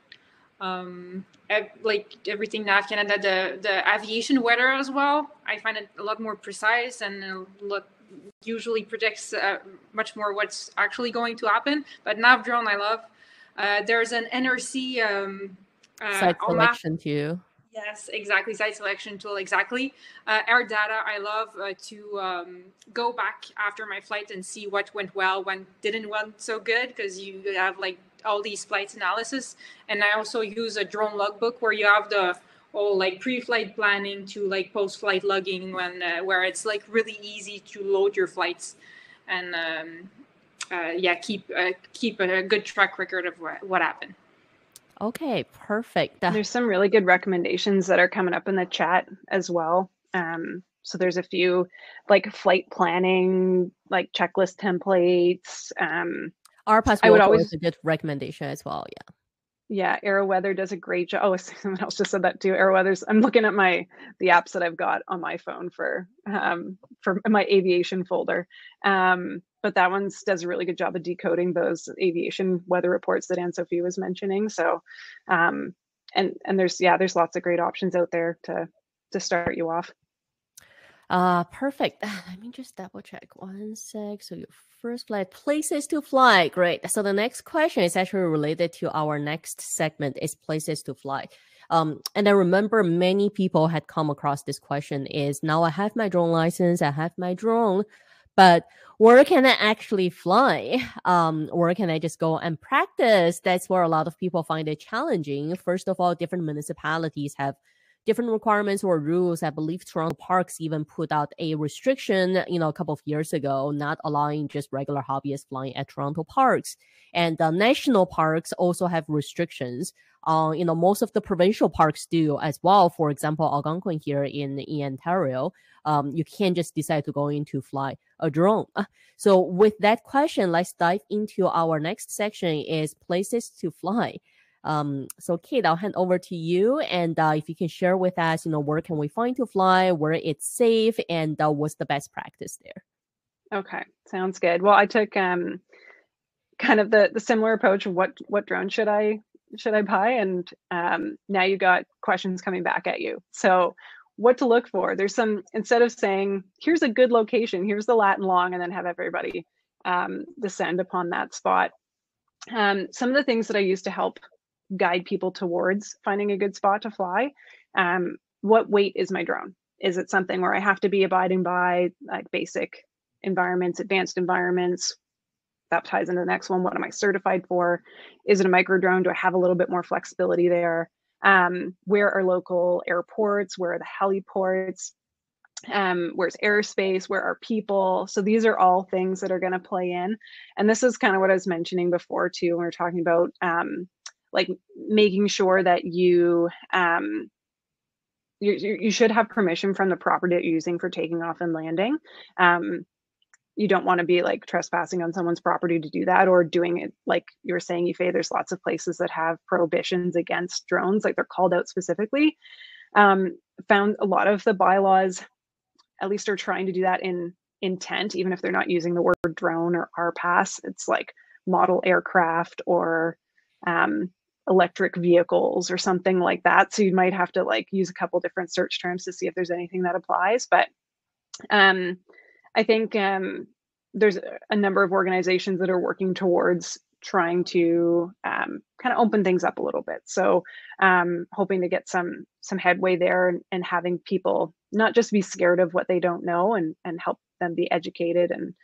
Like everything Nav Canada, the aviation weather as well. I find it a lot more precise and usually predicts much more what's actually going to happen. But NavDrone I love. There's an NRC site selection too. Yes, exactly. Site selection tool, exactly. Air Data I love to go back after my flight and see what went well, when didn't went so good, because you have like all these flights analysis. And I also use a drone logbook where you have the whole like pre-flight planning to like post-flight logging, where it's like really easy to load your flights and keep a good track record of what happened. Okay, perfect. There's some really good recommendations that are coming up in the chat as well. So there's a few like flight planning, like checklist templates. RPAS I would always a good recommendation as well. Yeah. Yeah, AeroWeather does a great job. Oh, someone else just said that too. AeroWeather's. I'm looking at the apps that I've got on my phone for my aviation folder. But that one does a really good job of decoding those aviation weather reports that Anne-Sophie was mentioning. So, and there's lots of great options out there to start you off. Perfect. Let me just double check 1 sec. So your first flight, places to fly. Great. So the next question is actually related to our next segment, is places to fly. And I remember many people had come across this question is, now I have my drone license, I have my drone, but where can I actually fly? Where can I just go and practice? That's where a lot of people find it challenging. First of all, different municipalities have different requirements or rules. I believe Toronto Parks even put out a restriction, a couple of years ago, not allowing just regular hobbyists flying at Toronto Parks. And the national parks also have restrictions. Most of the provincial parks do as well. For example, Algonquin here in Ontario, you can't just decide to go in to fly a drone. So with that question, let's dive into our next section, is places to fly. So Kate, I'll hand over to you, and if you can share with us, where can we find to fly, where it's safe, and what's the best practice there? Okay, sounds good. Well, I took kind of the similar approach of what drone should I buy, and now you got questions coming back at you. So what to look for? There's some, instead of saying here's a good location, here's the lat and long, and then have everybody descend upon that spot. Some of the things that I use to help guide people towards finding a good spot to fly. What weight is my drone? Is it something where I have to be abiding by like basic environments, advanced environments? That ties into the next one. What am I certified for? Is it a micro drone? Do I have a little bit more flexibility there? Where are local airports? Where are the heliports? Where's airspace? Where are people? So these are all things that are going to play in. And this is kind of what I was mentioning before too, when we were talking about like making sure that you should have permission from the property that you're using for taking off and landing. you don't want to be like trespassing on someone's property to do that, or doing it like you were saying, Yifei, there's lots of places that have prohibitions against drones, like they're called out specifically. Found a lot of the bylaws at least are trying to do that in intent, even if they're not using the word drone or RPAS. It's like model aircraft or electric vehicles or something like that. So you might have to like use a couple different search terms to see if there's anything that applies. But I think there's a number of organizations that are working towards trying to kind of open things up a little bit. So hoping to get some headway there, and having people not just be scared of what they don't know, and help them be educated, and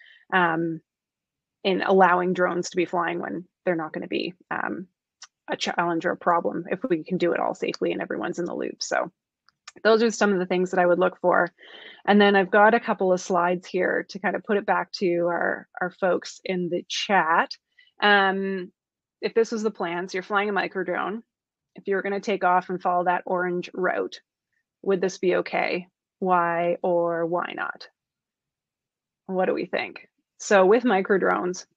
in allowing drones to be flying when they're not going to be a challenge or a problem, if we can do it all safely and everyone's in the loop. So those are some of the things that I would look for. And then I've got a couple of slides here to kind of put it back to our folks in the chat. If this was the plan, so you're flying a micro drone, if you were going to take off and follow that orange route, would this be okay? Why or why not? What do we think? So with micro drones,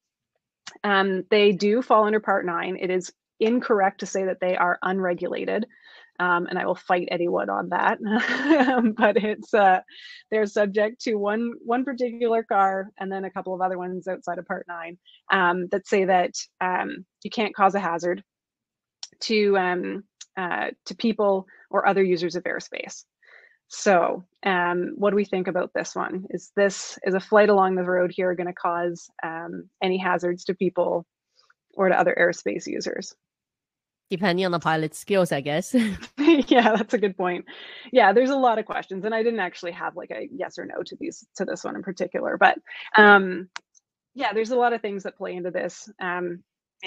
they do fall under Part 9. It is incorrect to say that they are unregulated. And I will fight anyone on that. But it's they're subject to one particular CAR, and then a couple of other ones outside of Part 9 that say that you can't cause a hazard to people or other users of airspace. So what do we think about this one? Is a flight along the road here going to cause any hazards to people or to other airspace users? Depending on the pilot's skills, I guess. Yeah, that's a good point. Yeah, there's a lot of questions, and I didn't actually have like a yes or no to this one in particular, but yeah, there's a lot of things that play into this. You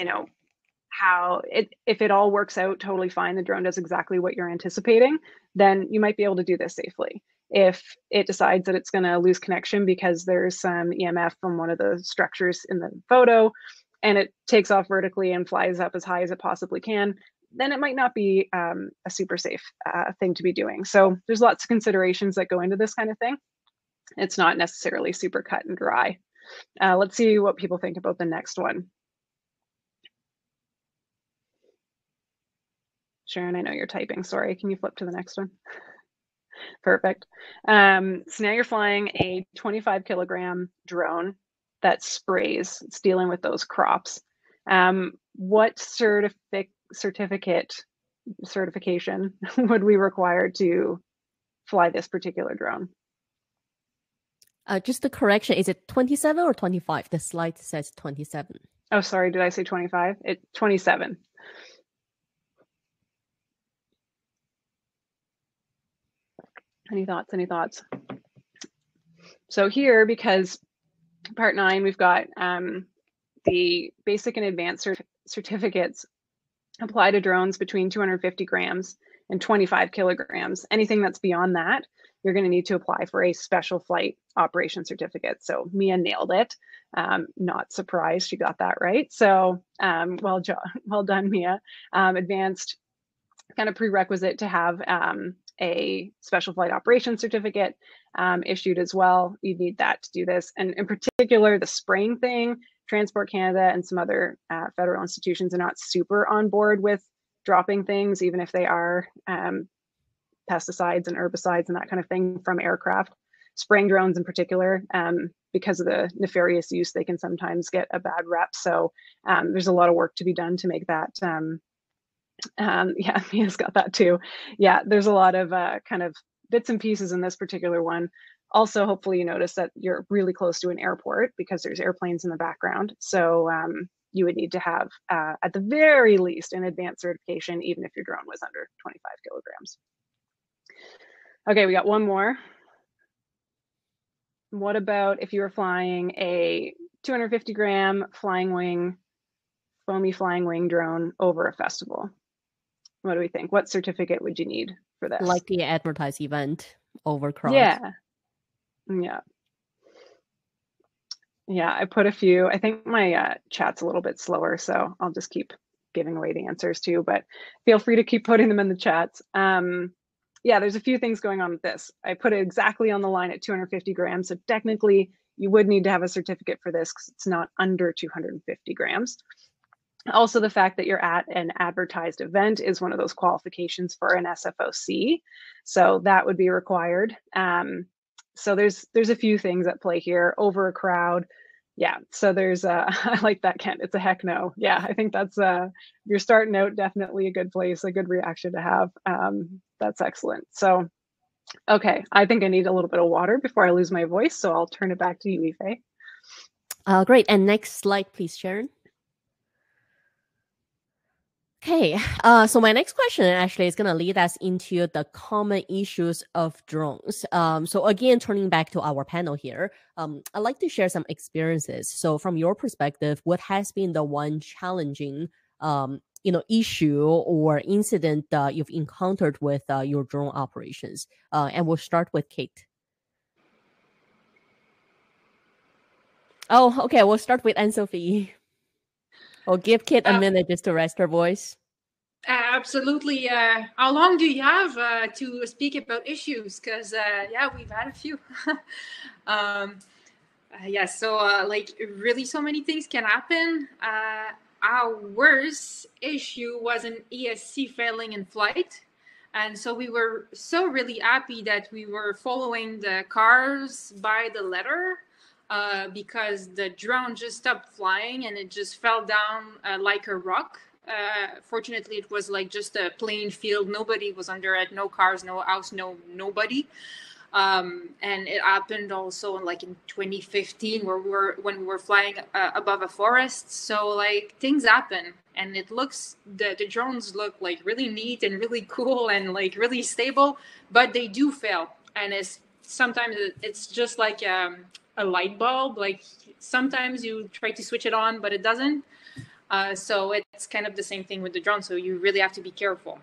know, how if it all works out totally fine, the drone does exactly what you're anticipating, then you might be able to do this safely. If it decides that it's going to lose connection because there's some EMF from one of the structures in the photo, and it takes off vertically and flies up as high as it possibly can, then it might not be a super safe thing to be doing. So there's lots of considerations that go into this kind of thing. It's not necessarily super cut and dry. Let's see what people think about the next one. Sharon, I know you're typing. Sorry, can you flip to the next one? Perfect. So now you're flying a 25 kilogram drone that sprays. It's dealing with those crops. What certification would we require to fly this particular drone? Just a correction, is it 27 or 25? The slide says 27. Oh, sorry, did I say 25? It's 27. Any thoughts? Any thoughts? So here, because Part 9, we've got the basic and advanced certificates apply to drones between 250 grams and 25 kilograms. Anything that's beyond that, you're going to need to apply for a special flight operation certificate. So Mia nailed it. Not surprised she got that right. So well done, Mia. Advanced kind of prerequisite to have a special flight operation certificate issued as well. You need that to do this. And in particular, the spraying thing, Transport Canada and some other federal institutions are not super on board with dropping things, even if they are pesticides and herbicides and that kind of thing from aircraft. Spraying drones in particular, because of the nefarious use, they can sometimes get a bad rep. So there's a lot of work to be done to make that yeah, Mia's got that too. Yeah, there's a lot of kind of bits and pieces in this particular one. Also, hopefully you notice that you're really close to an airport because there's airplanes in the background. So you would need to have, at the very least, an advanced certification, even if your drone was under 25 kilograms. Okay, we got one more. What about if you were flying a 250 gram flying wing, foamy flying wing drone over a festival? What do we think? What certificate would you need for this? Like the advertised event over cross. Yeah. I put a few. I think my chat's a little bit slower, so I'll just keep giving away the answers too, but feel free to keep putting them in the chats. Yeah, there's a few things going on with this. I put it exactly on the line at 250 grams. So technically you would need to have a certificate for this because it's not under 250 grams. Also, the fact that you're at an advertised event is one of those qualifications for an SFOC. So that would be required. So there's a few things at play here. Over a crowd. Yeah, so there's I like that, Kent. It's a heck no. Yeah, I think that's you're starting out, definitely a good place, a good reaction to have. That's excellent. So, okay, I think I need a little bit of water before I lose my voice, so I'll turn it back to you, Aoife. Great, and next slide, please, Sharon. Okay, so my next question actually is going to lead us into the common issues of drones. So again, turning back to our panel here, I'd like to share some experiences. So from your perspective, what has been the one challenging, issue or incident that you've encountered with your drone operations? And we'll start with Kate. Oh, okay, we'll start with Anne-Sophie. I'll give Kate a minute just to rest her voice. Absolutely. How long do you have to speak about issues? Because, yeah, we've had a few. Yeah, so, like, really so many things can happen. Our worst issue was an ESC failing in flight. And so we were so really happy that we were following the cars by the letter. Because the drone just stopped flying and it just fell down like a rock. Fortunately, it was like just a plain field. Nobody was under it. No cars, no house, nobody. And it happened also like in 2015 when we were flying above a forest. So like things happen, and it looks the drones look like really neat and really cool and like really stable, but they do fail. And sometimes it's just like a light bulb. Like sometimes you try to switch it on, but it doesn't. So it's kind of the same thing with the drone. So you really have to be careful.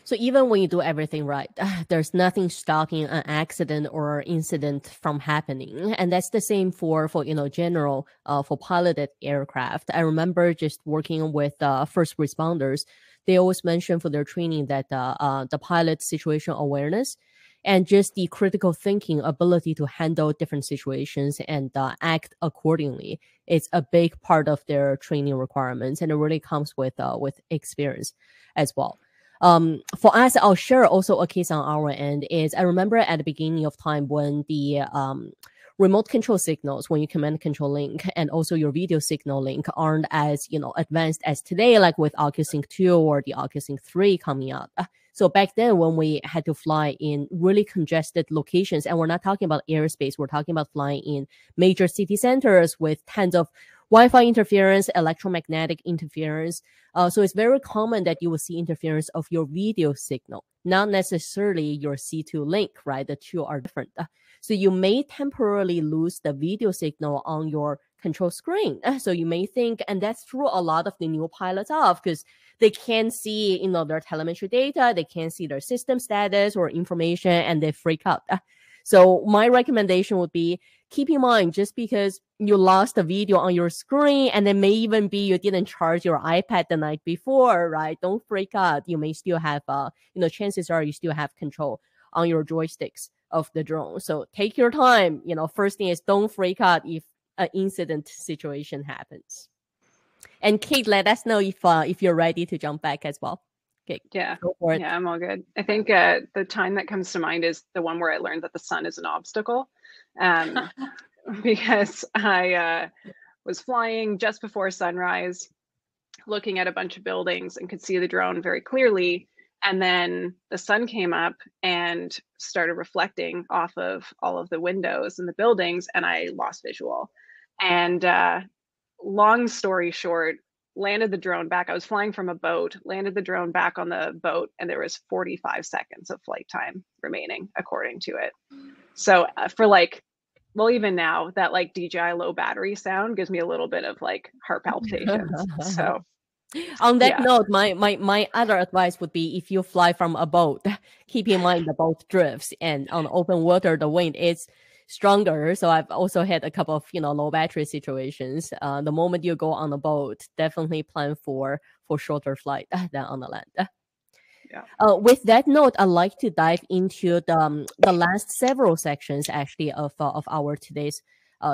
So even when you do everything right, there's nothing stopping an accident or incident from happening. And that's the same for general, for piloted aircraft. I remember just working with first responders. They always mention for their training that the pilot situation awareness and just the critical thinking ability to handle different situations and act accordingly. It's a big part of their training requirements, and it really comes with experience as well. For us, I'll share also a case on our end. Is I remember at the beginning of time when the remote control signals, when you command control link and also your video signal link aren't as advanced as today, like with OcuSync 2 or the OcuSync 3 coming out. So back then, when we had to fly in really congested locations, and we're not talking about airspace, we're talking about flying in major city centers with tons of Wi-Fi interference, electromagnetic interference. So it's very common that you will see interference of your video signal, not necessarily your C2 link, right? The two are different. So you may temporarily lose the video signal on your control screen. So you may think, and that's true a lot of the new pilots of, because they can't see, their telemetry data, they can't see their system status or information, and they freak out. So my recommendation would be, keep in mind, just because you lost a video on your screen, and it may even be you didn't charge your iPad the night before, right? Don't freak out. You may still have, chances are you still have control on your joysticks of the drone. So take your time. First thing is, don't freak out if an incident situation happens. And Kate, let us know if you're ready to jump back as well. Okay, yeah, I'm all good. I think the time that comes to mind is the one where I learned that the sun is an obstacle, because I was flying just before sunrise, looking at a bunch of buildings and could see the drone very clearly. And then the sun came up and started reflecting off of all of the windows in the buildings, and I lost visual. And long story short, landed the drone back. I was flying from a boat, landed the drone back on the boat, and there was 45 seconds of flight time remaining, according to it. So for even now, that like DJI low battery sound gives me a little bit of like heart palpitations. So on that note, my other advice would be, if you fly from a boat, keep in mind the boat drifts, and on open water, the wind is stronger. So I've also had a couple of low battery situations. The moment you go on a boat, definitely plan for shorter flight than on the land. Yeah. With that note, I'd like to dive into the last several sections actually of our today's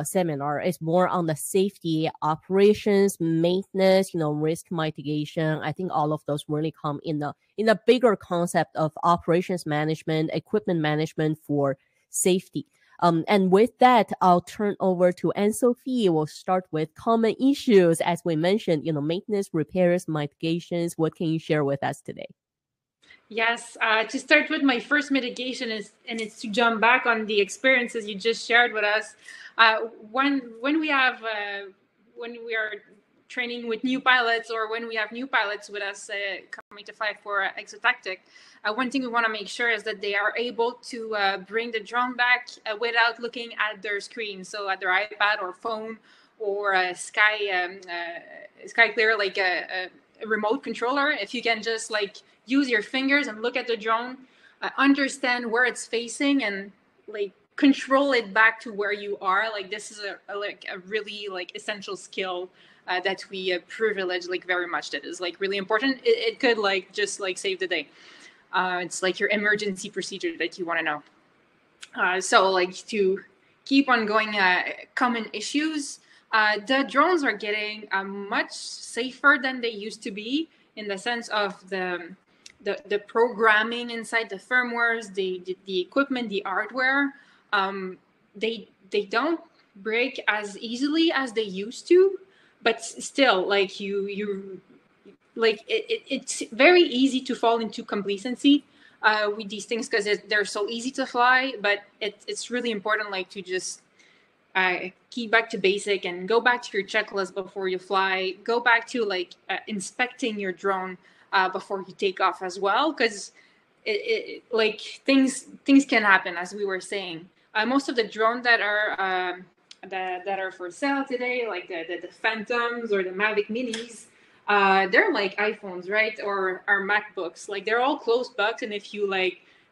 seminar. It's more on the safety, operations, maintenance, risk mitigation. I think all of those really come in the bigger concept of operations management, equipment management for safety. And with that, I'll turn over to Anne-Sophie. We'll start with common issues. As we mentioned, maintenance, repairs, mitigations. What can you share with us today? Yes, to start with, my first mitigation it's to jump back on the experiences you just shared with us. When we are training with new pilots, or when we have new pilots with us coming to fly for exotactic, one thing we want to make sure is that they are able to bring the drone back without looking at their screen, so at their iPad or phone or Sky Clear, like a remote controller. If you can just use your fingers and look at the drone, understand where it's facing, and control it back to where you are. This is a really essential skill that we privilege very much. That is really important. It could just save the day. It's your emergency procedure that you want to know. So to keep on going, common issues. The drones are getting much safer than they used to be, in the sense of the programming inside the firmwares, the equipment, the hardware. They don't break as easily as they used to, but still, it's very easy to fall into complacency with these things, because they're so easy to fly. But it's really important to just keep back to basic and go back to your checklist before you fly. Go back to inspecting your drone before you take off as well, because things can happen, as we were saying. Most of the drones that are for sale today, like the Phantoms or the Mavic Minis, they're like iPhones, right? Or MacBooks. They're all closed box, and if you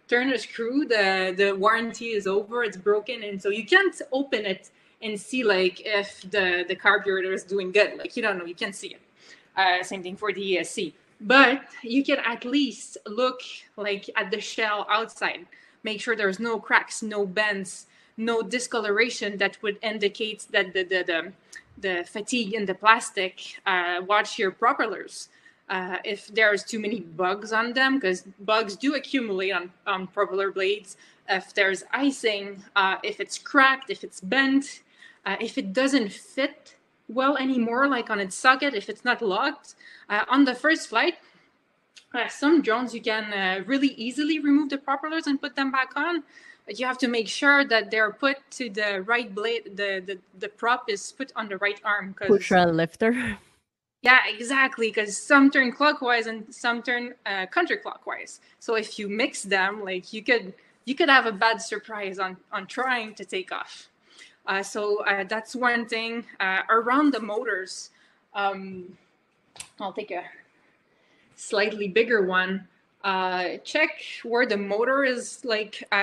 turn a screw, the warranty is over, it's broken, and so you can't open it and see if the carburetor is doing good. You don't know, you can't see it. Same thing for the ESC. But you can at least look at the shell outside. Make sure there's no cracks, no bends, no discoloration that would indicate that the fatigue in the plastic. Watch your propellers. If there's too many bugs on them, because bugs do accumulate on propeller blades. If there's icing, if it's cracked, if it's bent, if it doesn't fit well anymore, on its socket, if it's not locked. On the first flight, some drones you can really easily remove the propellers and put them back on, but you have to make sure that they're put to the right blade, the prop is put on the right arm. Pusher and lifter. Yeah, exactly, because some turn clockwise and some turn counterclockwise. So if you mix them, you could have a bad surprise on trying to take off. So that's one thing. Around the motors, I'll take a slightly bigger one. Check where the motor is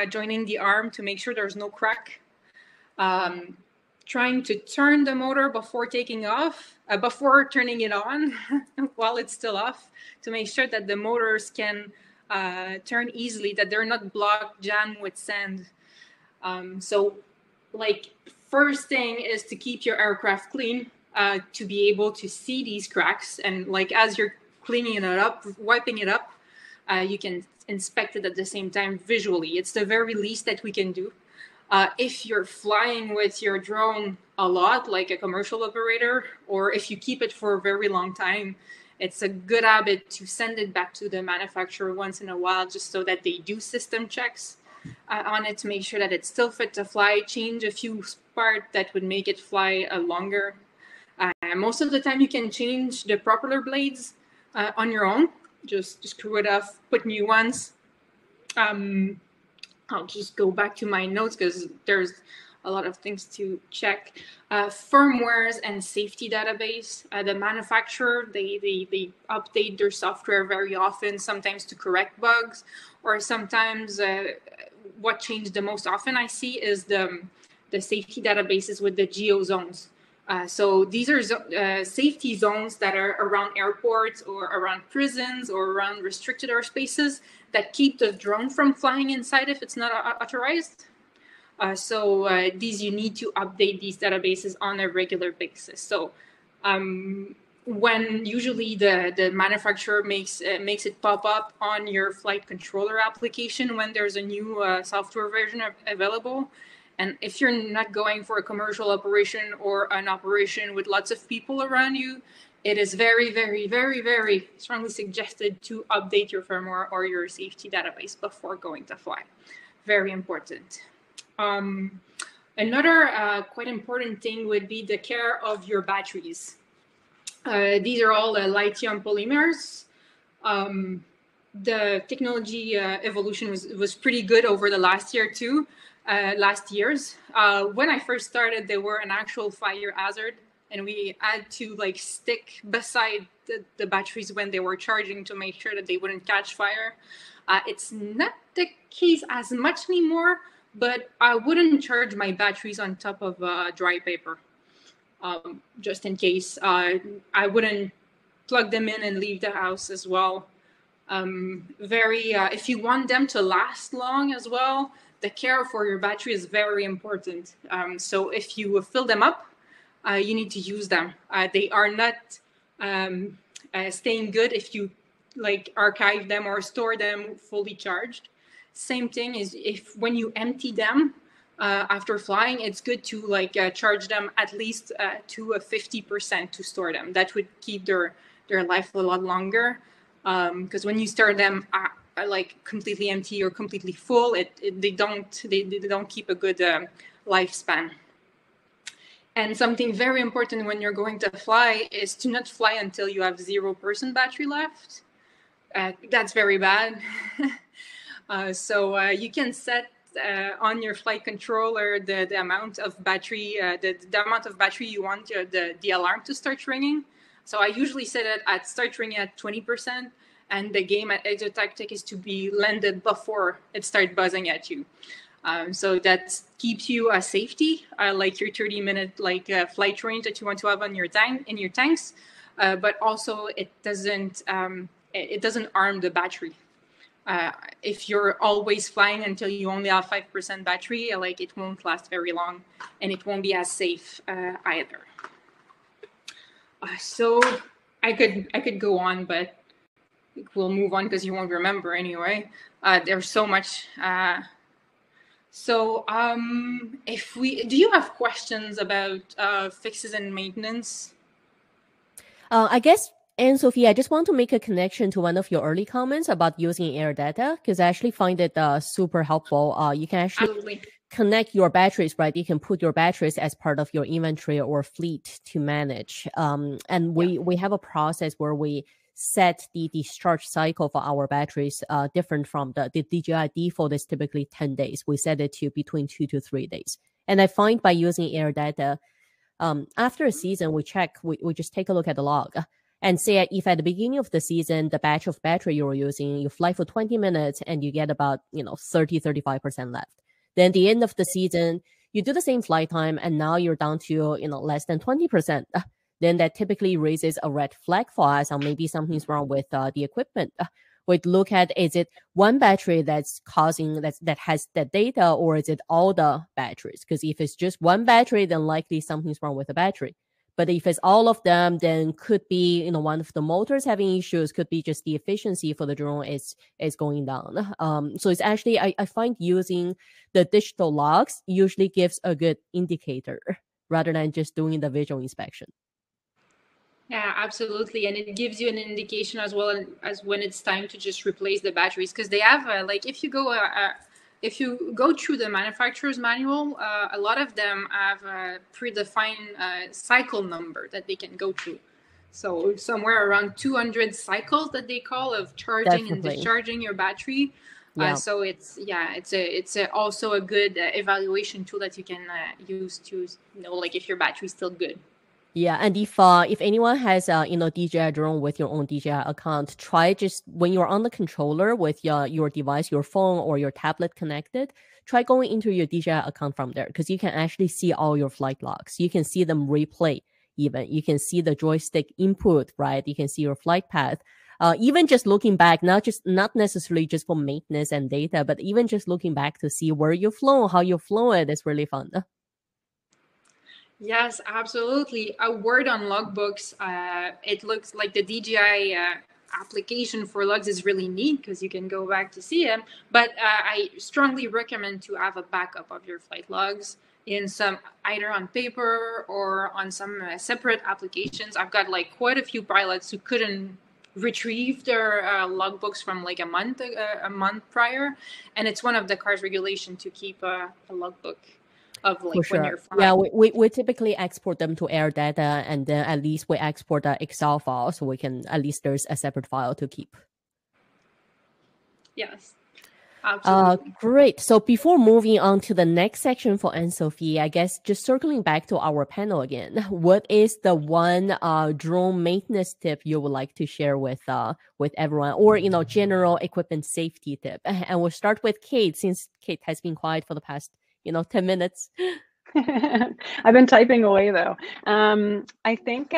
joining the arm to make sure there's no crack. Trying to turn the motor before taking off, before turning it on while it's still off, to make sure that the motors can turn easily, that they're not blocked, jammed with sand. So first thing is to keep your aircraft clean, to be able to see these cracks. And as you're cleaning it up, wiping it up, you can inspect it at the same time visually. It's the very least that we can do. If you're flying with your drone a lot, like a commercial operator, or if you keep it for a very long time, it's a good habit to send it back to the manufacturer once in a while, just so that they do system checks on it to make sure that it's still fit to fly. Change a few parts that would make it fly longer. Most of the time, you can change the propeller blades on your own. Just screw it off, put new ones. I'll just go back to my notes because there's a lot of things to check. Firmwares and safety database. The manufacturer, they update their software very often, sometimes to correct bugs, or sometimes what changed the most often I see is the safety databases with the geo zones. So these are safety zones that are around airports or around prisons or around restricted airspaces that keep the drone from flying inside if it's not authorized. So these, you need to update these databases on a regular basis. So when usually the manufacturer makes it pop up on your flight controller application when there's a new software version available. And if you're not going for a commercial operation or an operation with lots of people around you, it is very, very, very, very strongly suggested to update your firmware or your safety database before going to fly. Very important. Another quite important thing would be the care of your batteries. These are all lithium polymers. The technology evolution was pretty good over the last years. When I first started, they were an actual fire hazard, and we had to like stick beside the batteries when they were charging to make sure that they wouldn't catch fire. It's not the case as much anymore, but I wouldn't charge my batteries on top of dry paper, just in case. I wouldn't plug them in and leave the house as well. If you want them to last long as well, the care for your battery is very important. So if you fill them up, you need to use them. They are not staying good if you like archive them or store them fully charged. Same thing is if when you empty them after flying, it's good to like charge them at least to a 50% to store them. That would keep their life a lot longer. Because when you store them like completely empty or completely full, they don't keep a good lifespan. And something very important when you're going to fly is to not fly until you have 0% battery left. That's very bad. So you can set on your flight controller the amount of battery, the amount of battery you want the alarm to start ringing. So I usually set it at start ringing at 20%, and the game at Exotactic is to be landed before it starts buzzing at you. So that keeps you safety, like your 30-minute flight range that you want to have on your tanks, but also it doesn't arm the battery. If you're always flying until you only have 5% battery, it won't last very long, and it won't be as safe either. So I could go on, but we'll move on because you won't remember anyway. There's so much. Do you have questions about fixes and maintenance? I guess, Anne-Sophie, I just want to make a connection to one of your early comments about using air data, because I actually find it super helpful. You can actually Absolutely connect your batteries, right? You can put your batteries as part of your inventory or fleet to manage. And we have a process where we set the discharge cycle for our batteries different from the DJI default is typically 10 days. We set it to between 2 to 3 days. And I find by using air data, after a season, we just take a look at the log and say if at the beginning of the season, the batch of battery you're using, you fly for 20 minutes and you get about 30-35% left. Then at the end of the season, you do the same flight time and now you're down to less than 20%. Then that typically raises a red flag for us, or maybe something's wrong with the equipment. We'd look at, is it one battery that's causing that has that data, or is it all the batteries? Because if it's just one battery, then likely something's wrong with the battery. But if it's all of them, then could be one of the motors having issues, could be just the efficiency for the drone is going down. So it's actually I find using the digital logs usually gives a good indicator rather than just doing the visual inspection. Yeah, absolutely. And it gives you an indication as well as when it's time to just replace the batteries, because they have if you go through the manufacturer's manual, a lot of them have a predefined cycle number that they can go through. So somewhere around 200 cycles that they call of charging and discharging your battery. Yeah. So it's also a good evaluation tool that you can use to know if your battery's still good. Yeah, and if anyone has DJI drone with your own DJI account, try just when you're on the controller with your device, your phone or your tablet connected, try going into your DJI account from there, because you can actually see all your flight logs. You can see them replay even. You can see the joystick input, right? You can see your flight path. Even just looking back, not necessarily just for maintenance and data, but even just looking back to see where you've flown, how you've flown it is really fun. Yes, absolutely. A word on logbooks. It looks like the DJI application for logs is really neat because you can go back to see them. But I strongly recommend to have a backup of your flight logs in some, either on paper or on some separate applications. I've got like quite a few pilots who couldn't retrieve their logbooks from like a month prior, and it's one of the CARS regulation to keep a logbook of like For when sure. you're flying. Yeah, we typically export them to air data, and then at least we export the Excel file, so we can, at least there's a separate file to keep. Yes, absolutely. Great. So before moving on to the next section for Anne-Sophie, I guess just circling back to our panel again, what is the one drone maintenance tip you would like to share with everyone, or general equipment safety tip? And we'll start with Kate, since Kate has been quiet for the past 10 minutes. I've been typing away though. I think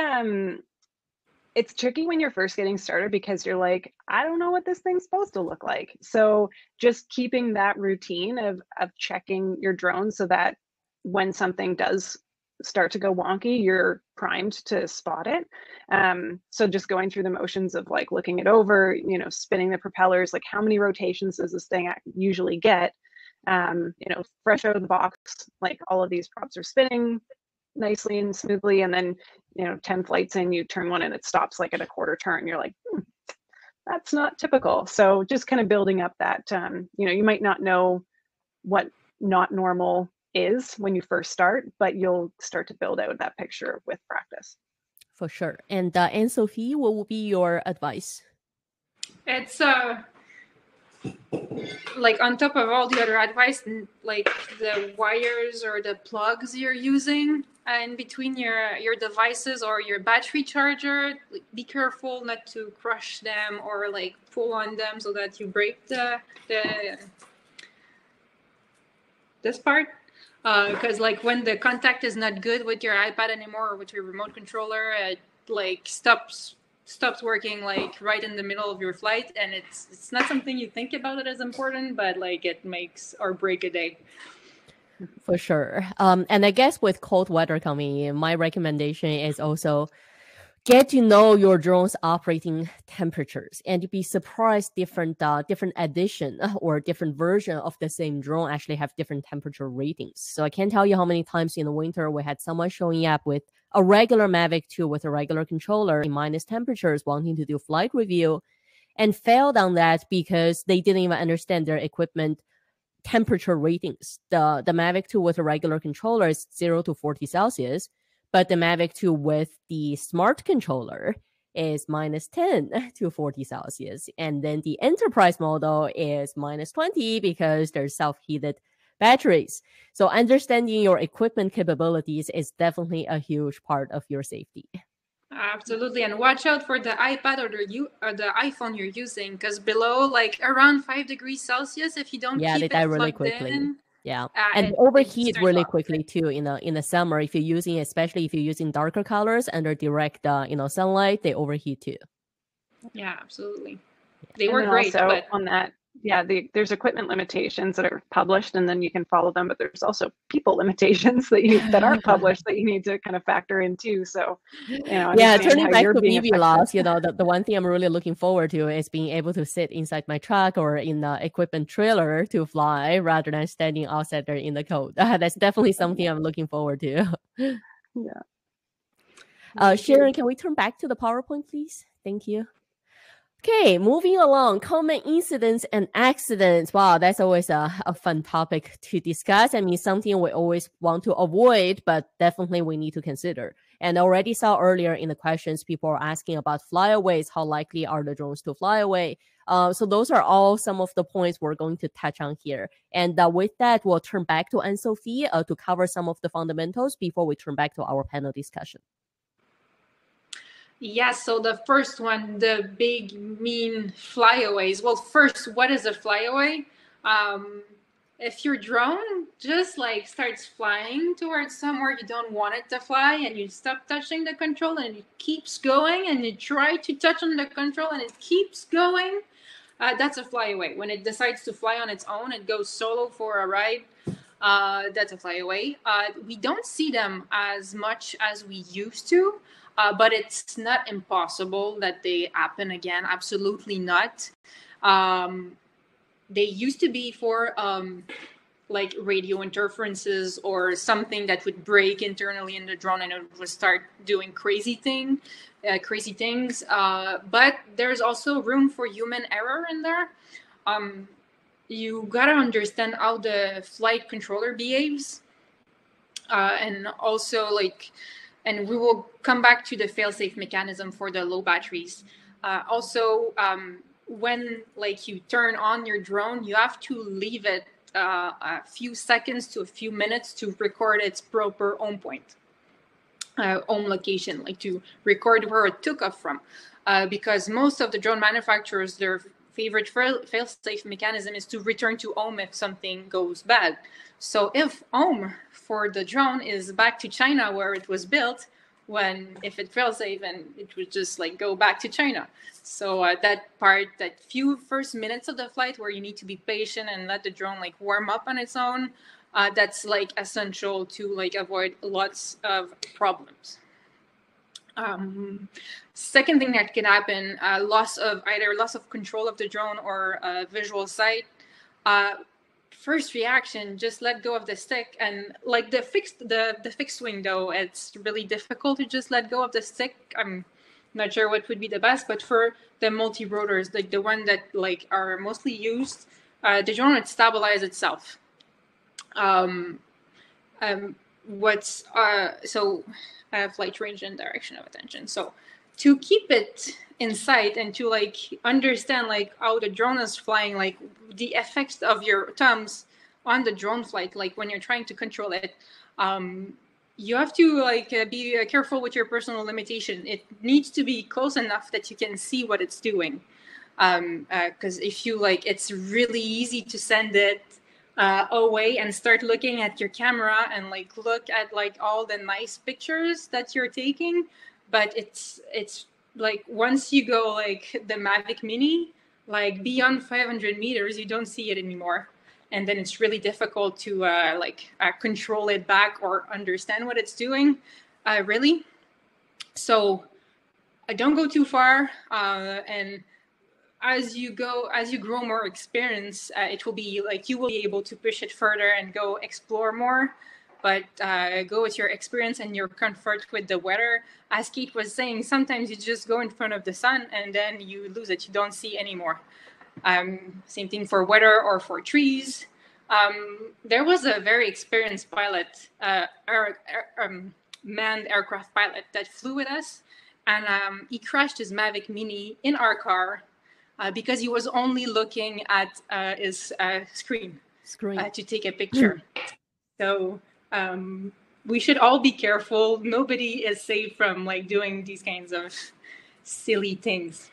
it's tricky when you're first getting started because you're like, I don't know what this thing's supposed to look like. So just keeping that routine of checking your drone so that when something does start to go wonky, you're primed to spot it. So just going through the motions of like looking it over, spinning the propellers, like how many rotations does this thing usually get? Fresh out of the box, like all of these props are spinning nicely and smoothly, and then 10 flights in, you turn one and it stops like at a quarter turn. You're like, that's not typical. So just kind of building up that you might not know what not normal is when you first start, but you'll start to build out that picture with practice. For sure. And Anne-Sophie, what will be your advice? It's like on top of all the other advice, like the wires or the plugs you're using in between your devices or your battery charger, be careful not to crush them or like pull on them so that you break this part. Because like when the contact is not good with your iPad anymore or with your remote controller, it like stops working like right in the middle of your flight, and it's not something you think about it as important, but like it makes or break a day. For sure. And I guess with cold weather coming in, my recommendation is also get to know your drone's operating temperatures, and you'd be surprised different edition or different version of the same drone actually have different temperature ratings. So I can't tell you how many times in the winter we had someone showing up with a regular Mavic 2 with a regular controller in minus temperatures wanting to do flight review and failed on that because they didn't even understand their equipment temperature ratings. The Mavic 2 with a regular controller is 0 to 40 Celsius, but the Mavic 2 with the smart controller is minus 10 to 40 Celsius. And then the enterprise model is minus 20 because there's self-heated batteries. So understanding your equipment capabilities is definitely a huge part of your safety. Absolutely, and watch out for the iPad or the iPhone you're using, because below like around 5 degrees Celsius, if you don't keep they die it really plugged quickly. in, Yeah, and it overheat turns really off. quickly too. In the summer, if you're using, especially if you're using darker colors under direct sunlight, they overheat too. Yeah, absolutely. They And work great, also but on that, there's equipment limitations that are published, and then you can follow them. But there's also people limitations that aren't published that you need to kind of factor in too. So, turning back to BB laws, affected. the one thing I'm really looking forward to is being able to sit inside my truck or in the equipment trailer to fly rather than standing outside there in the cold. That's definitely something I'm looking forward to. Yeah. Sharon, can we turn back to the PowerPoint, please? Thank you. Okay, moving along, common incidents and accidents. Wow, that's always a fun topic to discuss. I mean, something we always want to avoid, but definitely we need to consider. And I already saw earlier in the questions, people are asking about flyaways. How likely are the drones to fly away? So those are all some of the points we're going to touch on here. And with that, we'll turn back to Anne-Sophie to cover some of the fundamentals before we turn back to our panel discussion. Yes, so the first one, the big mean flyaways. Well, first, what is a flyaway? if your drone just like starts flying towards somewhere you don't want it to fly, and you stop touching the control and it keeps going, and you try to touch on the control and it keeps going, that's a flyaway. When it decides to fly on its own, it goes solo for a ride. That's a flyaway. We don't see them as much as we used to, but it's not impossible that they happen again. Absolutely not. They used to be for like radio interferences or something that would break internally in the drone and it would start doing crazy things. But there's also room for human error in there. You gotta understand how the flight controller behaves, and also and we will come back to the fail-safe mechanism for the low batteries. When like you turn on your drone, you have to leave it a few seconds to a few minutes to record its proper home point, home location, like to record where it took off from. Because most of the drone manufacturers, their favorite fail-safe mechanism is to return to home if something goes bad. So if home for the drone is back to China where it was built, if it fails safe, and it would just like go back to China. So that few first minutes of the flight where you need to be patient and let the drone like warm up on its own, that's like essential to like avoid lots of problems. Second thing that can happen, either loss of control of the drone or visual sight. First reaction, just let go of the stick, and like the fixed wing though, it's really difficult to just let go of the stick. I'm not sure what would be the best, but for the multi-rotors, like the one that like are mostly used, the drone would stabilize itself. So I have flight range and direction of attention. So to keep it in sight and to like understand like how the drone is flying, like the effects of your thumbs on the drone flight, like when you're trying to control it, you have to like be careful with your personal limitation. It needs to be close enough that you can see what it's doing. Because if you like, it's really easy to send it away and start looking at your camera and like look at like all the nice pictures that you're taking, but it's like once you go like the Mavic Mini, like beyond 500 meters, you don't see it anymore, and then it's really difficult to control it back or understand what it's doing, really. So don't go too far, and as you grow more experience, it will be like you will be able to push it further and go explore more. But go with your experience and your comfort with the weather. As Kate was saying, sometimes you just go in front of the sun and then you lose it. You don't see anymore. Same thing for weather or for trees. There was a very experienced pilot, manned aircraft pilot that flew with us, and he crashed his Mavic Mini in our car. Because he was only looking at his screen. To take a picture. So we should all be careful. Nobody is safe from like doing these kinds of silly things.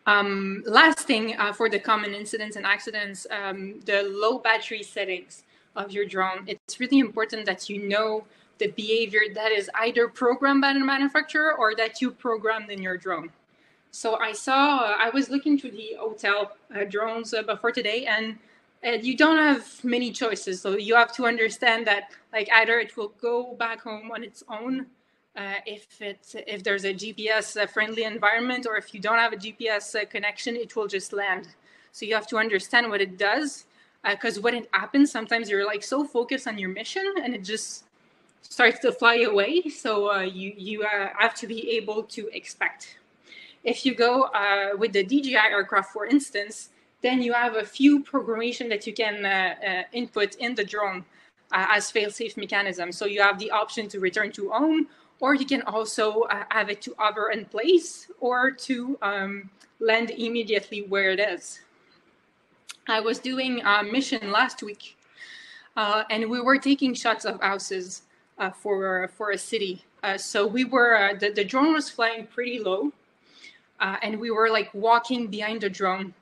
Last thing for the common incidents and accidents, the low battery settings of your drone. It's really important that you know the behavior that is either programmed by the manufacturer or that you programmed in your drone. So I was looking to the hotel drones before today, and you don't have many choices. So you have to understand that like either it will go back home on its own if there's a GPS friendly environment, or if you don't have a GPS connection, it will just land. So you have to understand what it does, because when it happens, sometimes you're like so focused on your mission and it just starts to fly away. So you have to be able to expect. If you go with the DJI aircraft, for instance, then you have a few programmation that you can input in the drone as fail-safe mechanism. So you have the option to return to home, or you can also have it to hover in place or to land immediately where it is. I was doing a mission last week, and we were taking shots of houses for a city. So we were the drone was flying pretty low. And we were like walking behind the drone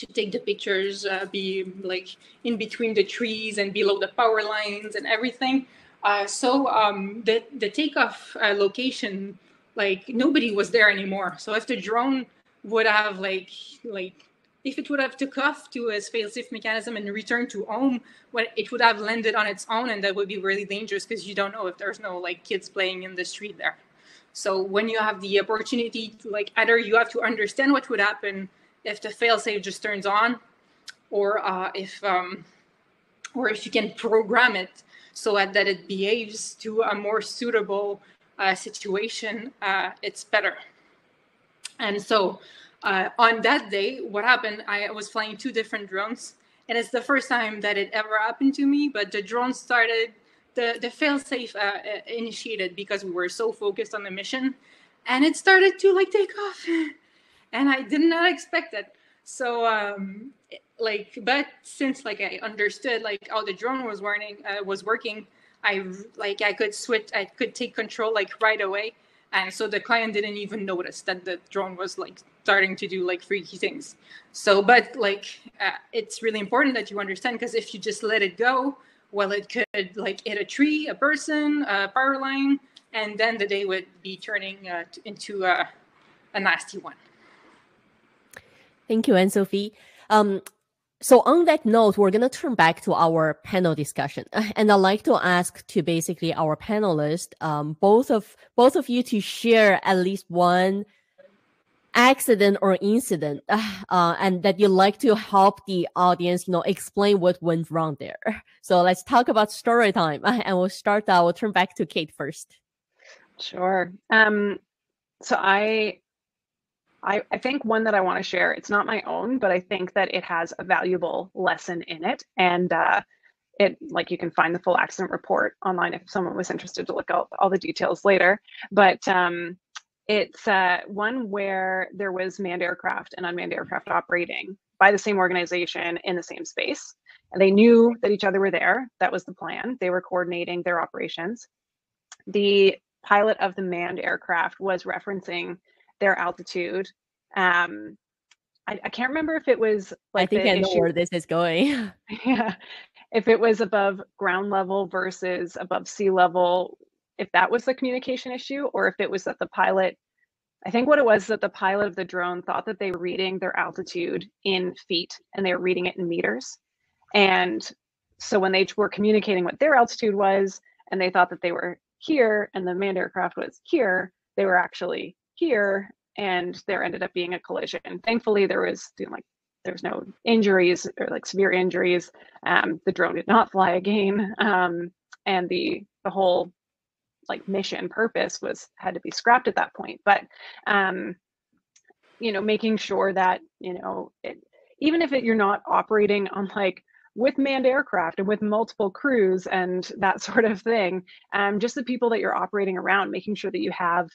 to take the pictures, be like in between the trees and below the power lines and everything. So the takeoff location, like nobody was there anymore. So if the drone would have like if it would have took off to its fail-safe mechanism and returned to home, well, it would have landed on its own, and that would be really dangerous because you don't know if there's no like kids playing in the street there. So when you have the opportunity to like either you have to understand what would happen if the fail-safe just turns on, or if you can program it so that it behaves to a more suitable situation, it's better. And so on that day, what happened, I was flying 2 different drones, and it's the first time that it ever happened to me, but the drone started, the fail-safe initiated because we were so focused on the mission, and it started to like take off, and I did not expect it. So but since like I understood like how the drone was working, I could take control like right away. And so the client didn't even notice that the drone was like starting to do like freaky things. So, but like, it's really important that you understand, because if you just let it go, well, it could like hit a tree, a person, a power line, and then the day would be turning into a nasty one. Thank you, Anne-Sophie. So on that note, we're going to turn back to our panel discussion. And I'd like to ask to basically our panelists, both of you to share at least one accident or incident, and that you'd like to help the audience, explain what went wrong there. So let's talk about story time. And we'll turn back to Kate first. Sure. So I think one that I want to share, it's not my own, but I think that it has a valuable lesson in it. And you can find the full accident report online if someone was interested to look up all the details later. But it's one where there was manned aircraft and unmanned aircraft operating by the same organization in the same space. And they knew that each other were there. That was the plan. They were coordinating their operations. The pilot of the manned aircraft was referencing their altitude. I can't remember if it was like, I think I know where this is going. Yeah, if it was above ground level versus above sea level, if that was the communication issue, or if it was that the pilot, I think what it was that the pilot of the drone thought that they were reading their altitude in feet and they were reading it in meters. And so when they were communicating what their altitude was, and they thought that they were here and the manned aircraft was here, they were actually here, and there ended up being a collision. Thankfully, there was no injuries or like severe injuries. The drone did not fly again, and the whole like mission purpose had to be scrapped at that point. But making sure that even if you're not operating on like with manned aircraft and with multiple crews and that sort of thing, just the people that you're operating around, making sure that you have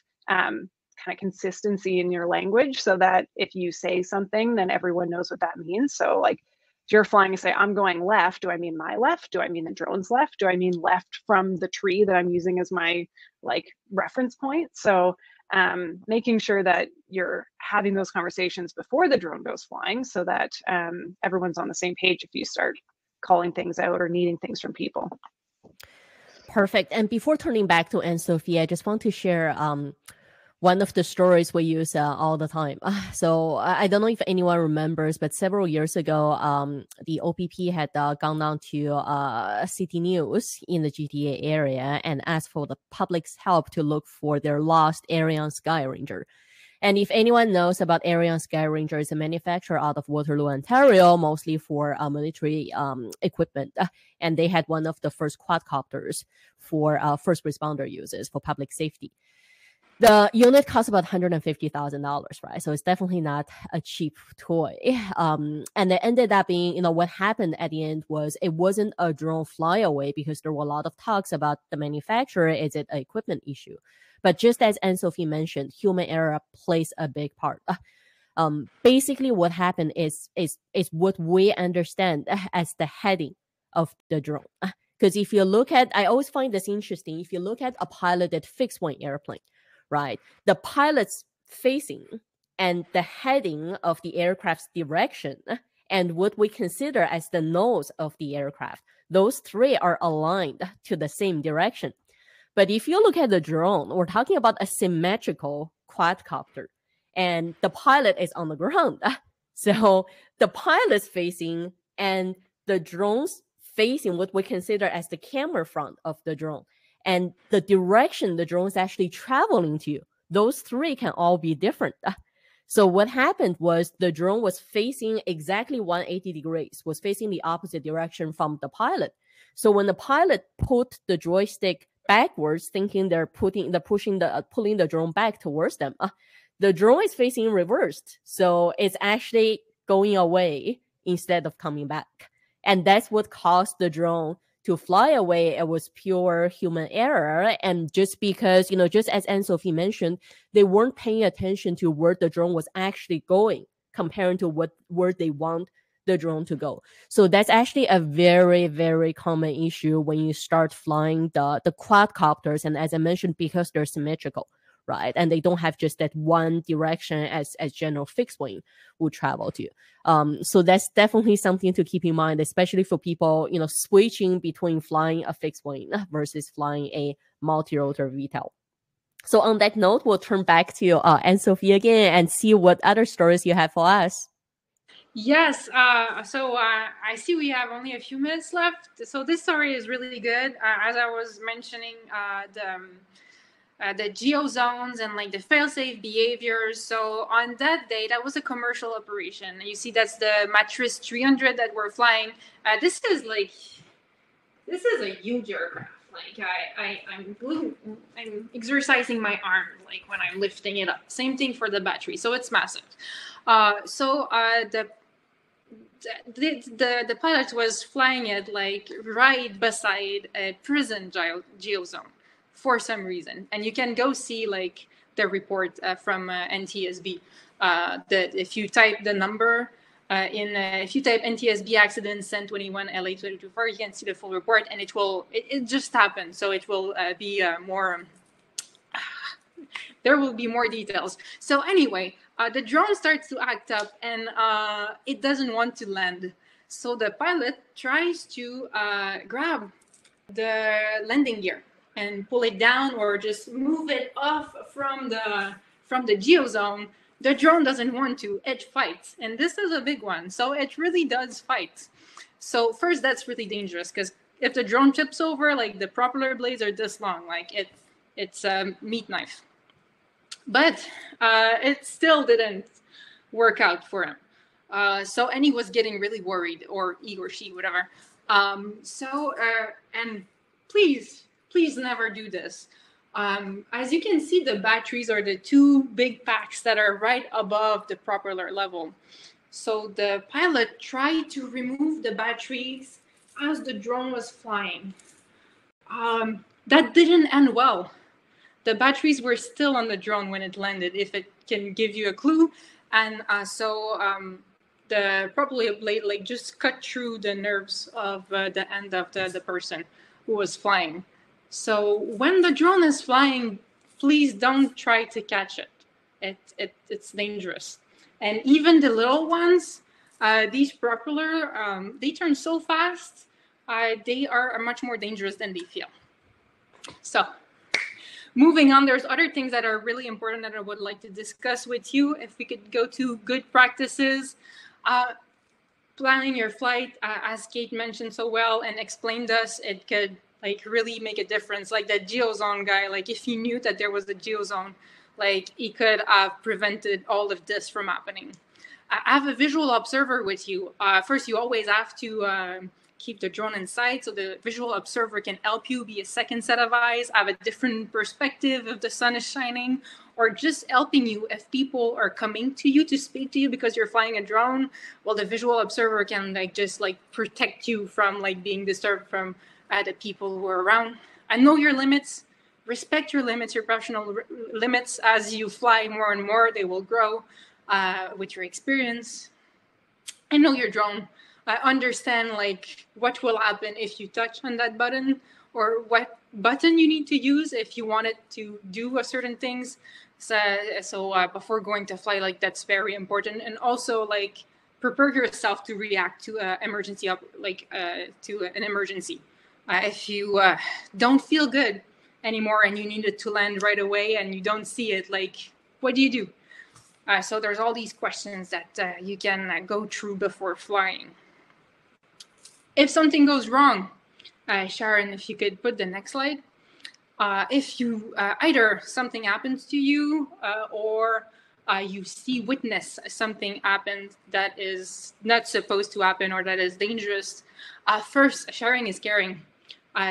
kind of consistency in your language, so that if you say something, then everyone knows what that means. So like if you're flying and say, I'm going left, do I mean my left? Do I mean the drone's left? Do I mean left from the tree that I'm using as my like reference point? So making sure that you're having those conversations before the drone goes flying, so that everyone's on the same page if you start calling things out or needing things from people. Perfect. And before turning back to Anne-Sophie, I just want to share one of the stories we use all the time. So I don't know if anyone remembers, but several years ago, the OPP had gone down to City News in the GTA area and asked for the public's help to look for their lost Ariane Skyranger. And if anyone knows about Ariane Skyranger, it's a manufacturer out of Waterloo, Ontario, mostly for military equipment. And they had one of the first quadcopters for first responder uses for public safety. The unit costs about $150,000, right? So it's definitely not a cheap toy. And it ended up being, what happened at the end was it wasn't a drone flyaway, because there were a lot of talks about the manufacturer. Is it an equipment issue? But just as Anne-Sophie mentioned, human error plays a big part. Basically, what happened is what we understand as the heading of the drone. Because if you look at, I always find this interesting, if you look at a piloted fixed-wing airplane, right, the pilot's facing and the heading of the aircraft's direction and what we consider as the nose of the aircraft. Those three are aligned to the same direction. But if you look at the drone, we're talking about a symmetrical quadcopter, and the pilot is on the ground. So the pilot's facing and the drone's facing what we consider as the camera front of the drone. And the direction the drone is actually traveling to, those three can all be different. So what happened was the drone was facing exactly 180 degrees, was facing the opposite direction from the pilot. So when the pilot put the joystick backwards, thinking they're pulling the drone back towards them, the drone is facing reversed. So it's actually going away instead of coming back. And that's what caused the drone to fly away. It was pure human error. And just because, just as Anne-Sophie mentioned, they weren't paying attention to where the drone was actually going comparing to where they want the drone to go. So that's actually a very, very common issue when you start flying the quadcopters. And as I mentioned, because they're symmetrical, right? And they don't have just that one direction as general fixed wing would travel to. So that's definitely something to keep in mind, especially for people, switching between flying a fixed wing versus flying a multi-rotor VTOL. So on that note, we'll turn back to Anne-Sophie again and see what other stories you have for us. Yes, so I see we have only a few minutes left. So this story is really good. As I was mentioning, the geozones and like the fail-safe behaviors. So on that day, that was a commercial operation. You see, that's the Matris 300 that we're flying. This is a huge aircraft. Like I'm exercising my arm like when I'm lifting it up. Same thing for the battery. So it's massive. The pilot was flying it like right beside a prison geozone for some reason, and you can go see like the report from NTSB. That if you type the number if you type NTSB accident SEN 21 LA 224, you can see the full report, and it just happened, so it will be more. There will be more details. So anyway, the drone starts to act up, and it doesn't want to land. So the pilot tries to grab the landing gear and pull it down, or just move it off from the geozone. The drone doesn't want to. It fights, and this is a big one. So it really does fight. So first, that's really dangerous, because if the drone tips over, like the propeller blades are this long, like it's a meat knife. But it still didn't work out for him. And he was getting really worried, or he or she, whatever. And please never do this. As you can see, the batteries are the two big packs that are right above the propeller level. So the pilot tried to remove the batteries as the drone was flying. That didn't end well. The batteries were still on the drone when it landed, if it can give you a clue. And the propeller blade just cut through the nerves of the end of the person who was flying. So when the drone is flying, please don't try to catch it. It's dangerous. And even the little ones, these propeller, they turn so fast, they are much more dangerous than they feel. So moving on, there's other things that are really important that I would like to discuss with you. If we could go to good practices, planning your flight, as Kate mentioned so well and explained us, it could really make a difference. Like the geozone guy, if he knew that there was a geozone, he could have prevented all of this from happening. Have a visual observer with you. First, you always have to keep the drone in sight, so the visual observer can help you be a second set of eyes, have a different perspective if the sun is shining, or just helping you if people are coming to you to speak to you because you're flying a drone. Well, the visual observer can just protect you from being disturbed from the people who are around. And know your limits. Respect your limits, your professional limits. As you fly more and more, they will grow with your experience. And know your drone. Understand what will happen if you touch on that button, or what button you need to use if you want it to do a certain things. So before going to fly, that's very important. And also prepare yourself to react to emergency, to an emergency. If you don't feel good anymore and you need it to land right away and you don't see it, like, what do you do? So there's all these questions that you can go through before flying. If something goes wrong, Sharon, if you could put the next slide. If you either something happens to you or you witness something happen that is not supposed to happen or that is dangerous, first, sharing is caring.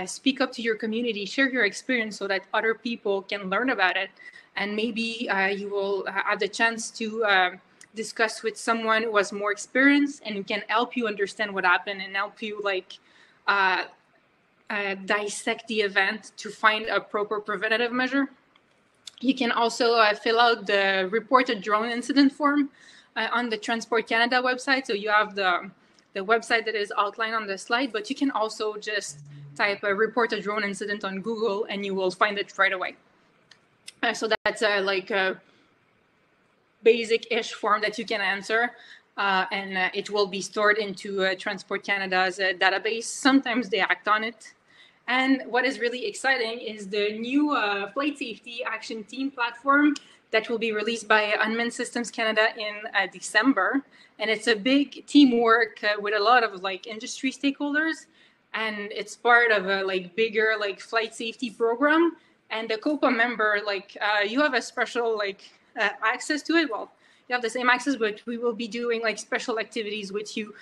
Speak up to your community, share your experience so that other people can learn about it. And maybe you will have the chance to discuss with someone who has more experience and who can help you understand what happened and help you dissect the event to find a proper preventative measure. You can also fill out the reported drone incident form on the Transport Canada website. So you have the website that is outlined on the slide, but you can also just type a report a drone incident on Google and you will find it right away. So that's like a basic-ish form that you can answer. And it will be stored into Transport Canada's database. Sometimes they act on it. And what is really exciting is the new Flight Safety Action Team platform that will be released by Unmanned Systems Canada in December. And it's a big teamwork with a lot of industry stakeholders. And it's part of a bigger flight safety program. And the COPA member, you have a special access to it. Well, you have the same access, but we will be doing special activities with you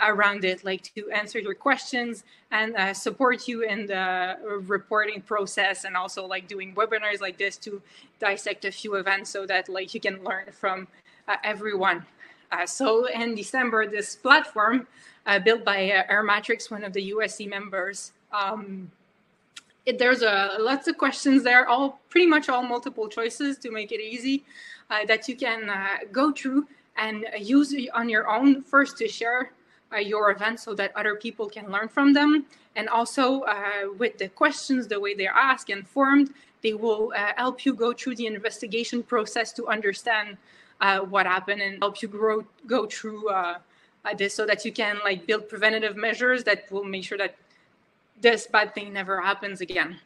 around it, to answer your questions and support you in the reporting process, and also doing webinars like this to dissect a few events so that you can learn from everyone. So in December, this platform built by Airmatrix, one of the USC members, there's lots of questions there, pretty much all multiple choices to make it easy, that you can go through and use on your own, first to share your events so that other people can learn from them. And also with the questions, the way they're asked and formed, they will help you go through the investigation process to understand what happened and help you go through this so that you can build preventative measures that will make sure that this bad thing never happens again.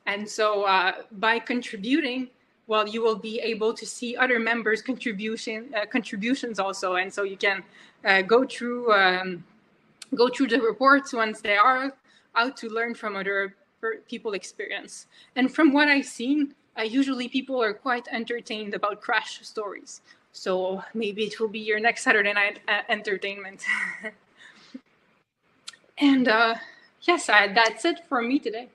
And so by contributing, well, you will be able to see other members' contributions also. And so you can go through the reports once they are out to learn from other people's experience. And from what I've seen, usually people are quite entertained about crash stories. So maybe it will be your next Saturday night entertainment. And yes, that's it for me today.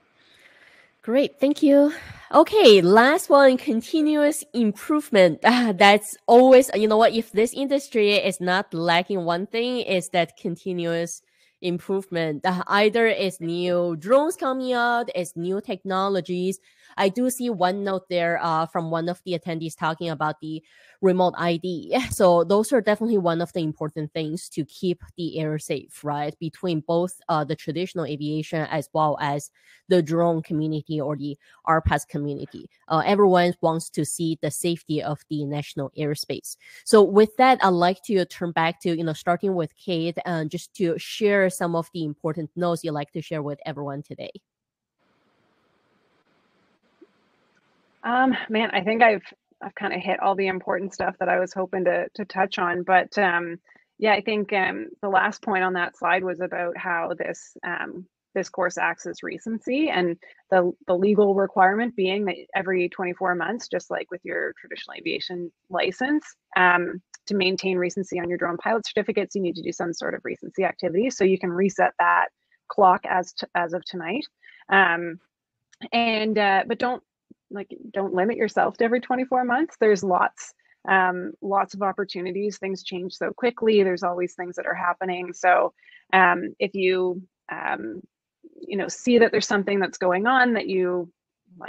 Great, thank you. Okay, last one, continuous improvement. That's always, you know what, if this industry is not lacking one thing, is that continuous improvement. Either it's new drones coming out, it's new technologies. I do see one note there from one of the attendees talking about the remote ID. So those are definitely one of the important things to keep the air safe, right? Between both the traditional aviation as well as the drone community or the RPAS community. Everyone wants to see the safety of the national airspace. So with that, I'd like to turn back to, starting with Kate, just to share some of the important notes you'd like to share with everyone today. Man, I think I've kind of hit all the important stuff that I was hoping to touch on. But yeah, I think the last point on that slide was about how this course acts as recency, and the legal requirement being that every 24 months, just like with your traditional aviation license, to maintain recency on your drone pilot certificates, you need to do some sort of recency activity. So you can reset that clock as of tonight. But don't limit yourself to every 24 months. There's lots of opportunities. Things change so quickly. There's always things that are happening. So if you see that there's something that's going on that you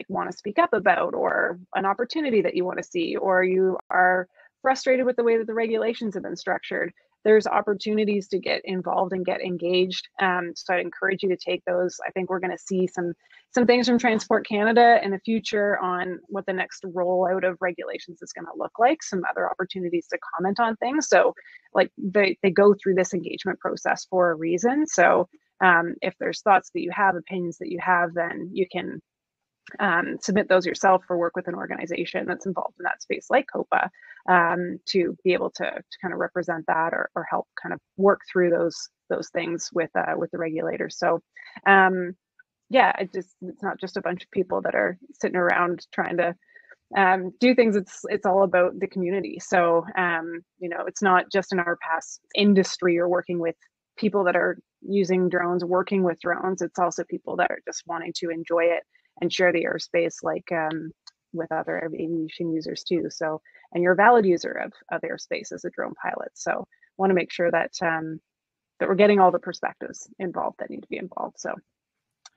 want to speak up about, or an opportunity that you want to see, or you are frustrated with the way that the regulations have been structured, there's opportunities to get involved and get engaged. So I'd encourage you to take those. I think we're going to see some things from Transport Canada in the future on what the next rollout of regulations is going to look like, some other opportunities to comment on things. So like they go through this engagement process for a reason. So if there's thoughts that you have, opinions that you have, then you can submit those yourself or work with an organization that's involved in that space like COPA to be able to kind of represent that or help kind of work through those things with the regulators. So yeah, it's not just a bunch of people that are sitting around trying to do things. It's all about the community. So you know, it's not just an RPAS industry or working with people that are using drones, working with drones. It's also people that are just wanting to enjoy it and share the airspace, like with other aviation users too. So, and you're a valid user of airspace as a drone pilot. So want to make sure that that we're getting all the perspectives involved that need to be involved. So,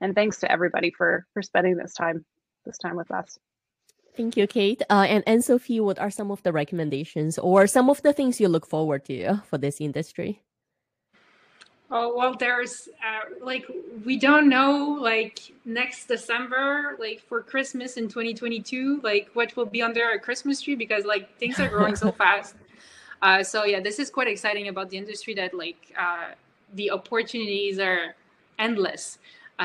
and thanks to everybody for spending this time with us. Thank you, Kate. And Anne-Sophie, what are some of the recommendations or some of the things you look forward to for this industry? Oh, well, there's like, we don't know, like next December, like for Christmas in 2022, like what will be under a Christmas tree, because like things are growing so fast. So yeah, this is quite exciting about the industry, that like the opportunities are endless.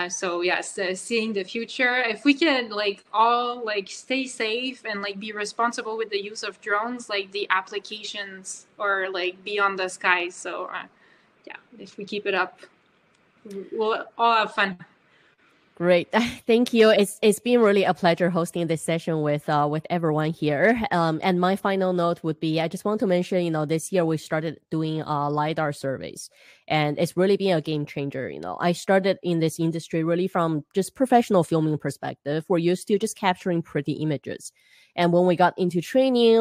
So yes, seeing the future, if we can like all like stay safe and like be responsible with the use of drones, like the applications are like beyond the sky. So yeah, if we keep it up, we'll all have fun. Great, thank you. It's been really a pleasure hosting this session with everyone here. And my final note would be, I just want to mention, you know, this year we started doing LiDAR surveys, and it's really been a game changer. You know, I started in this industry really from just professional filming perspective. We're used to just capturing pretty images. And when we got into training,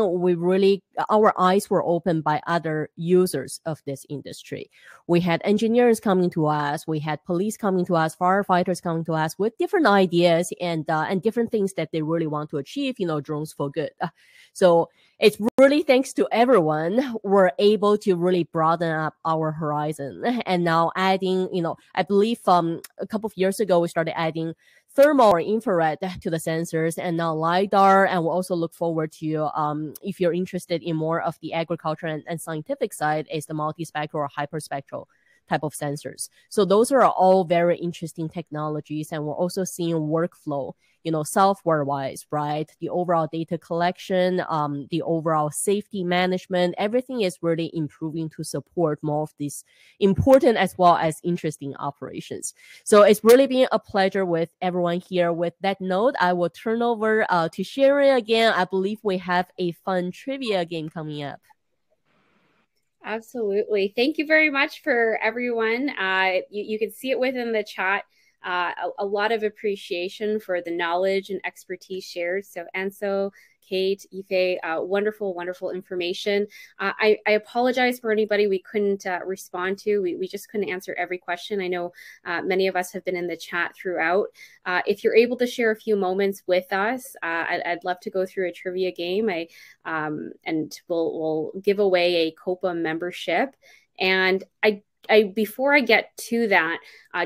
our eyes were opened by other users of this industry. We had engineers coming to us, we had police coming to us, firefighters coming to us with different ideas and different things that they really want to achieve, you know, drones for good. So it's really thanks to everyone, we're able to really broaden up our horizon. And now adding, you know, I believe a couple of years ago, we started adding thermal or infrared to the sensors, and now LiDAR. And we'll also look forward to, if you're interested in more of the agriculture and scientific side, is the multispectral or hyperspectral type of sensors. So those are all very interesting technologies. And we're also seeing workflow, you know, software-wise, right? The overall data collection, the overall safety management, everything is really improving to support more of these important as well as interesting operations. So it's really been a pleasure with everyone here. With that note, I will turn over to Sharon again. I believe we have a fun trivia game coming up. Absolutely. Thank you very much for everyone. You can see it within the chat. A lot of appreciation for the knowledge and expertise shared. So Anso, Kate, Ife, wonderful, wonderful information. I apologize for anybody we couldn't respond to. We just couldn't answer every question. I know many of us have been in the chat throughout. If you're able to share a few moments with us, I'd love to go through a trivia game. And we'll give away a COPA membership. And before I get to that,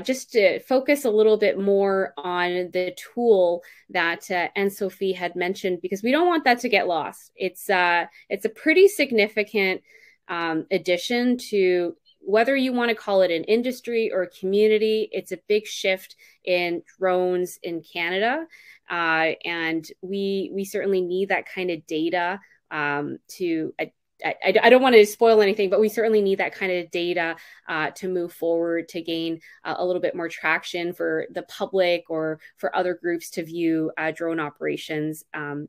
just to focus a little bit more on the tool that Anne-Sophie had mentioned, because we don't want that to get lost. It's a pretty significant addition to, whether you want to call it an industry or a community. It's a big shift in drones in Canada, and we certainly need that kind of data to. I don't want to spoil anything, but we certainly need that kind of data to move forward, to gain a little bit more traction for the public or for other groups to view drone operations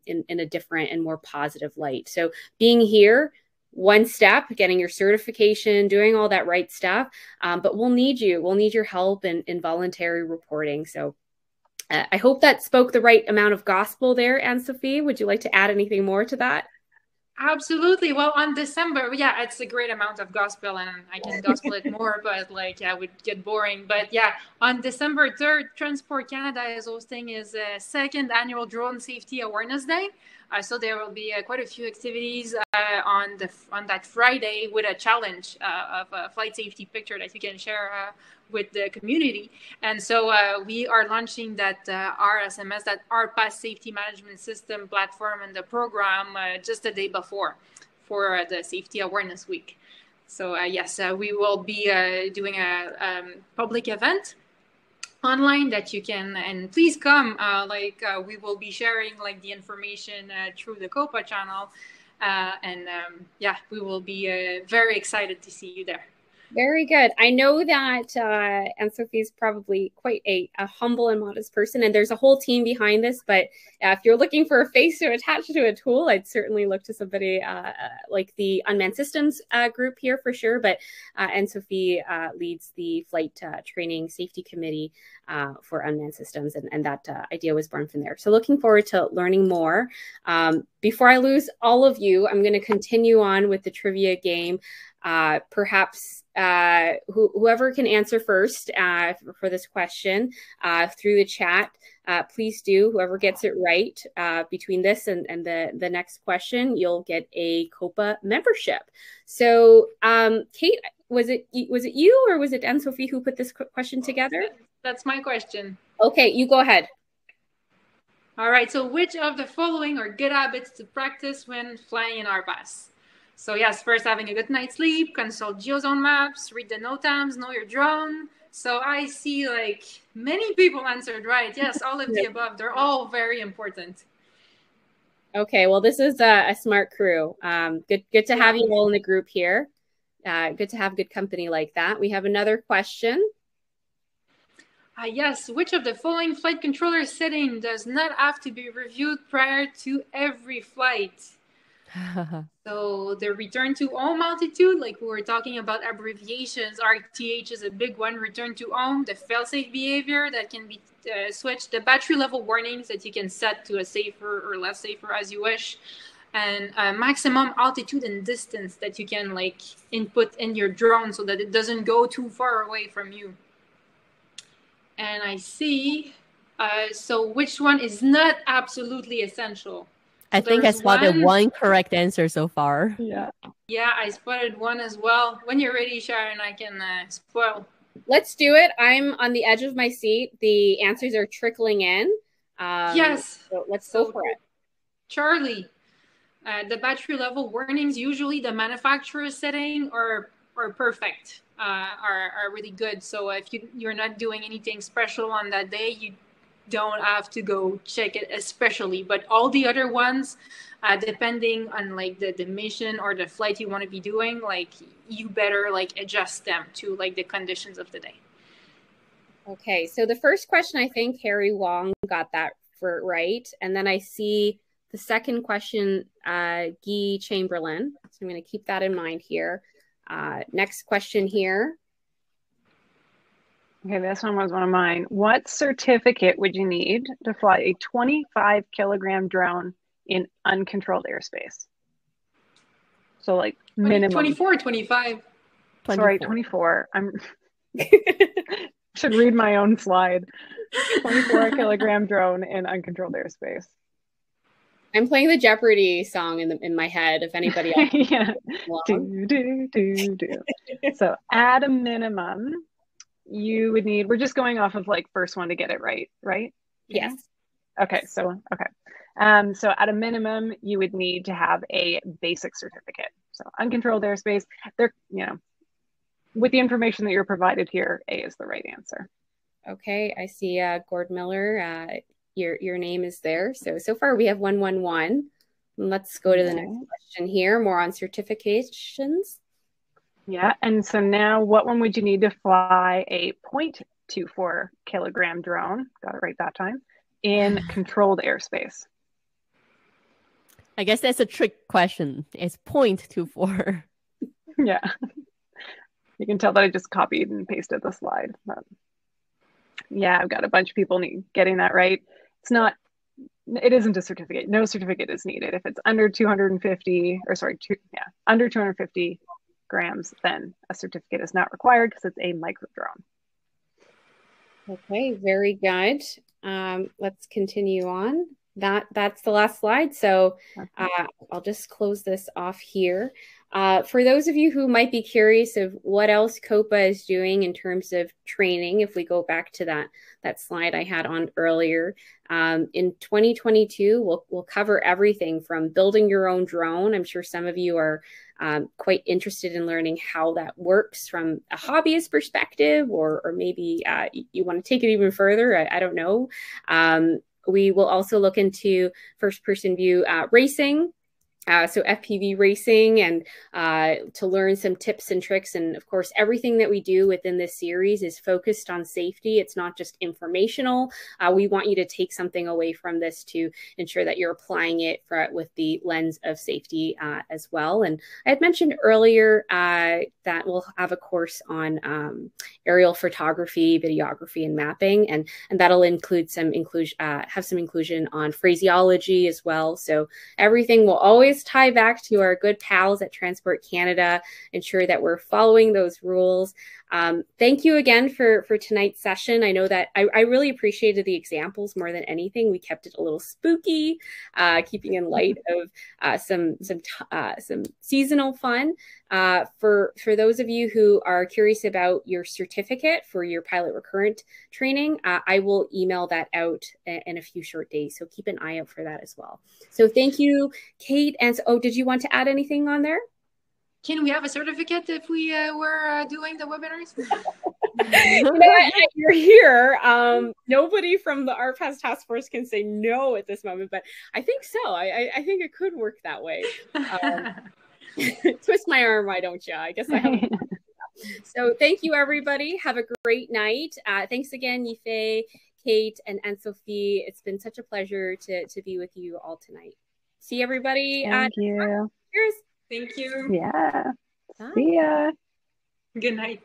in a different and more positive light. So being here, one step, getting your certification, doing all that right stuff, but we'll need you. We'll need your help in voluntary reporting. So I hope that spoke the right amount of gospel there, Anne-Sophie. Would you like to add anything more to that? Absolutely. Well, on December, yeah, it's a great amount of gospel, and I can gospel it more, but like, yeah, it would get boring. But yeah, on December 3rd, Transport Canada is hosting his second annual Drone Safety Awareness Day. So there will be quite a few activities on that Friday with a challenge of a flight safety picture that you can share with the community. And so we are launching that RSMS, that RPAS Safety Management System platform and the program just the day before for the Safety Awareness Week. So yes, we will be doing a public event online that you can, and please come, we will be sharing like the information through the COPA channel, yeah, we will be very excited to see you there. Very good. I know that Anne-Sophie's probably quite a humble and modest person, and there's a whole team behind this, but if you're looking for a face to attach to a tool, I'd certainly look to somebody like the Unmanned Systems group here for sure, but Anne-Sophie leads the Flight Training Safety Committee for Unmanned Systems, and that idea was born from there. So looking forward to learning more. Before I lose all of you, I'm going to continue on with the trivia game. Perhaps whoever can answer first for this question through the chat, please do. Whoever gets it right between this and the next question, you'll get a COPA membership. So, Kate, was it you or was it Anne-Sophie who put this question together? That's my question. Okay, you go ahead. All right. So, which of the following are good habits to practice when flying in RPAS? So yes, first having a good night's sleep, consult geozone maps, read the NOTAMs, know your drone. So I see like many people answered right. Yes, all of the above. They're all very important. Okay, well, this is a smart crew. Good to have you all in the group here. Good to have good company like that. We have another question. Yes, which of the following flight controller setting does not have to be reviewed prior to every flight? So the return to home altitude, like we were talking about abbreviations, RTH is a big one. Return to home, the fail-safe behavior that can be switched, the battery level warnings that you can set to a safer or less safer as you wish, and maximum altitude and distance that you can like input in your drone so that it doesn't go too far away from you. And I see, so which one is not absolutely essential? I think I spotted one correct answer so far. Yeah. Yeah, I spotted one as well. When you're ready, Sharon, I can spoil. Let's do it. I'm on the edge of my seat. The answers are trickling in. Yes. So let's go for it. Charlie, the battery level warnings, usually the manufacturer setting are perfect, are really good. So if you're not doing anything special on that day, you don't have to go check it especially, but all the other ones, depending on like the mission or the flight you want to be doing, like you better like adjust them to like the conditions of the day. Okay, so the first question, I think Harry Wong got that for right, and then I see the second question, Guy Chamberlain, so I'm going to keep that in mind here. Next question here. Okay, this one was one of mine. What certificate would you need to fly a 25-kilogram drone in uncontrolled airspace? So like minimum. 24, 25. Sorry, 24. I'm should read my own slide. 24-kilogram drone in uncontrolled airspace. I'm playing the Jeopardy song in my head. If anybody else, yeah. Do. So at a minimum, you would need, we're just going off of like first one to get it right? Yes. Okay, so at a minimum, you would need to have a basic certificate. So uncontrolled airspace, they're, with the information that you're provided here, A is the right answer. Okay, I see Gord Miller, your name is there. So far we have 111. Let's go to the next question here, more on certifications. Yeah, and so now what one would you need to fly a 0.24 kilogram drone, got it right that time, in controlled airspace? I guess that's a trick question. It's 0.24. Yeah. You can tell that I just copied and pasted the slide. But yeah, I've got a bunch of people getting that right. It's not it isn't a certificate. No certificate is needed. If it's under 250, or sorry, under 250 grams, then a certificate is not required because it's a micro drone. Okay, very good. Let's continue on. That's the last slide. So I'll just close this off here. For those of you who might be curious of what else COPA is doing in terms of training, if we go back to that slide I had on earlier, in 2022, we'll cover everything from building your own drone. I'm sure some of you are quite interested in learning how that works from a hobbyist perspective, or maybe you want to take it even further. I don't know. We will also look into first-person view racing. So FPV racing, and to learn some tips and tricks. And of course, everything that we do within this series is focused on safety. It's not just informational. We want you to take something away from this to ensure that you're applying it with the lens of safety as well. And I had mentioned earlier that we'll have a course on aerial photography, videography, and mapping, and that'll include have some inclusion on phraseology as well. So everything will always tie back to our good pals at Transport Canada, ensure that we're following those rules. Thank you again for tonight's session. I know that I really appreciated the examples more than anything. We kept it a little spooky, keeping in light of some seasonal fun. For those of you who are curious about your certificate for your pilot recurrent training, I will email that out in a few short days. So keep an eye out for that as well. So thank you, Kate. And so, did you want to add anything on there? Can we have a certificate if we were doing the webinars? You're here. Nobody from the RPAS task force can say no at this moment, but I think so. I think it could work that way. Twist my arm, why don't you? I guess I have. So thank you, everybody. Have a great night. Thanks again, Yifei, Kate, and Anne-Sophie. It's been such a pleasure to be with you all tonight. See everybody. Thank you. Cheers. Thank you. Yeah. Bye. See ya. Good night.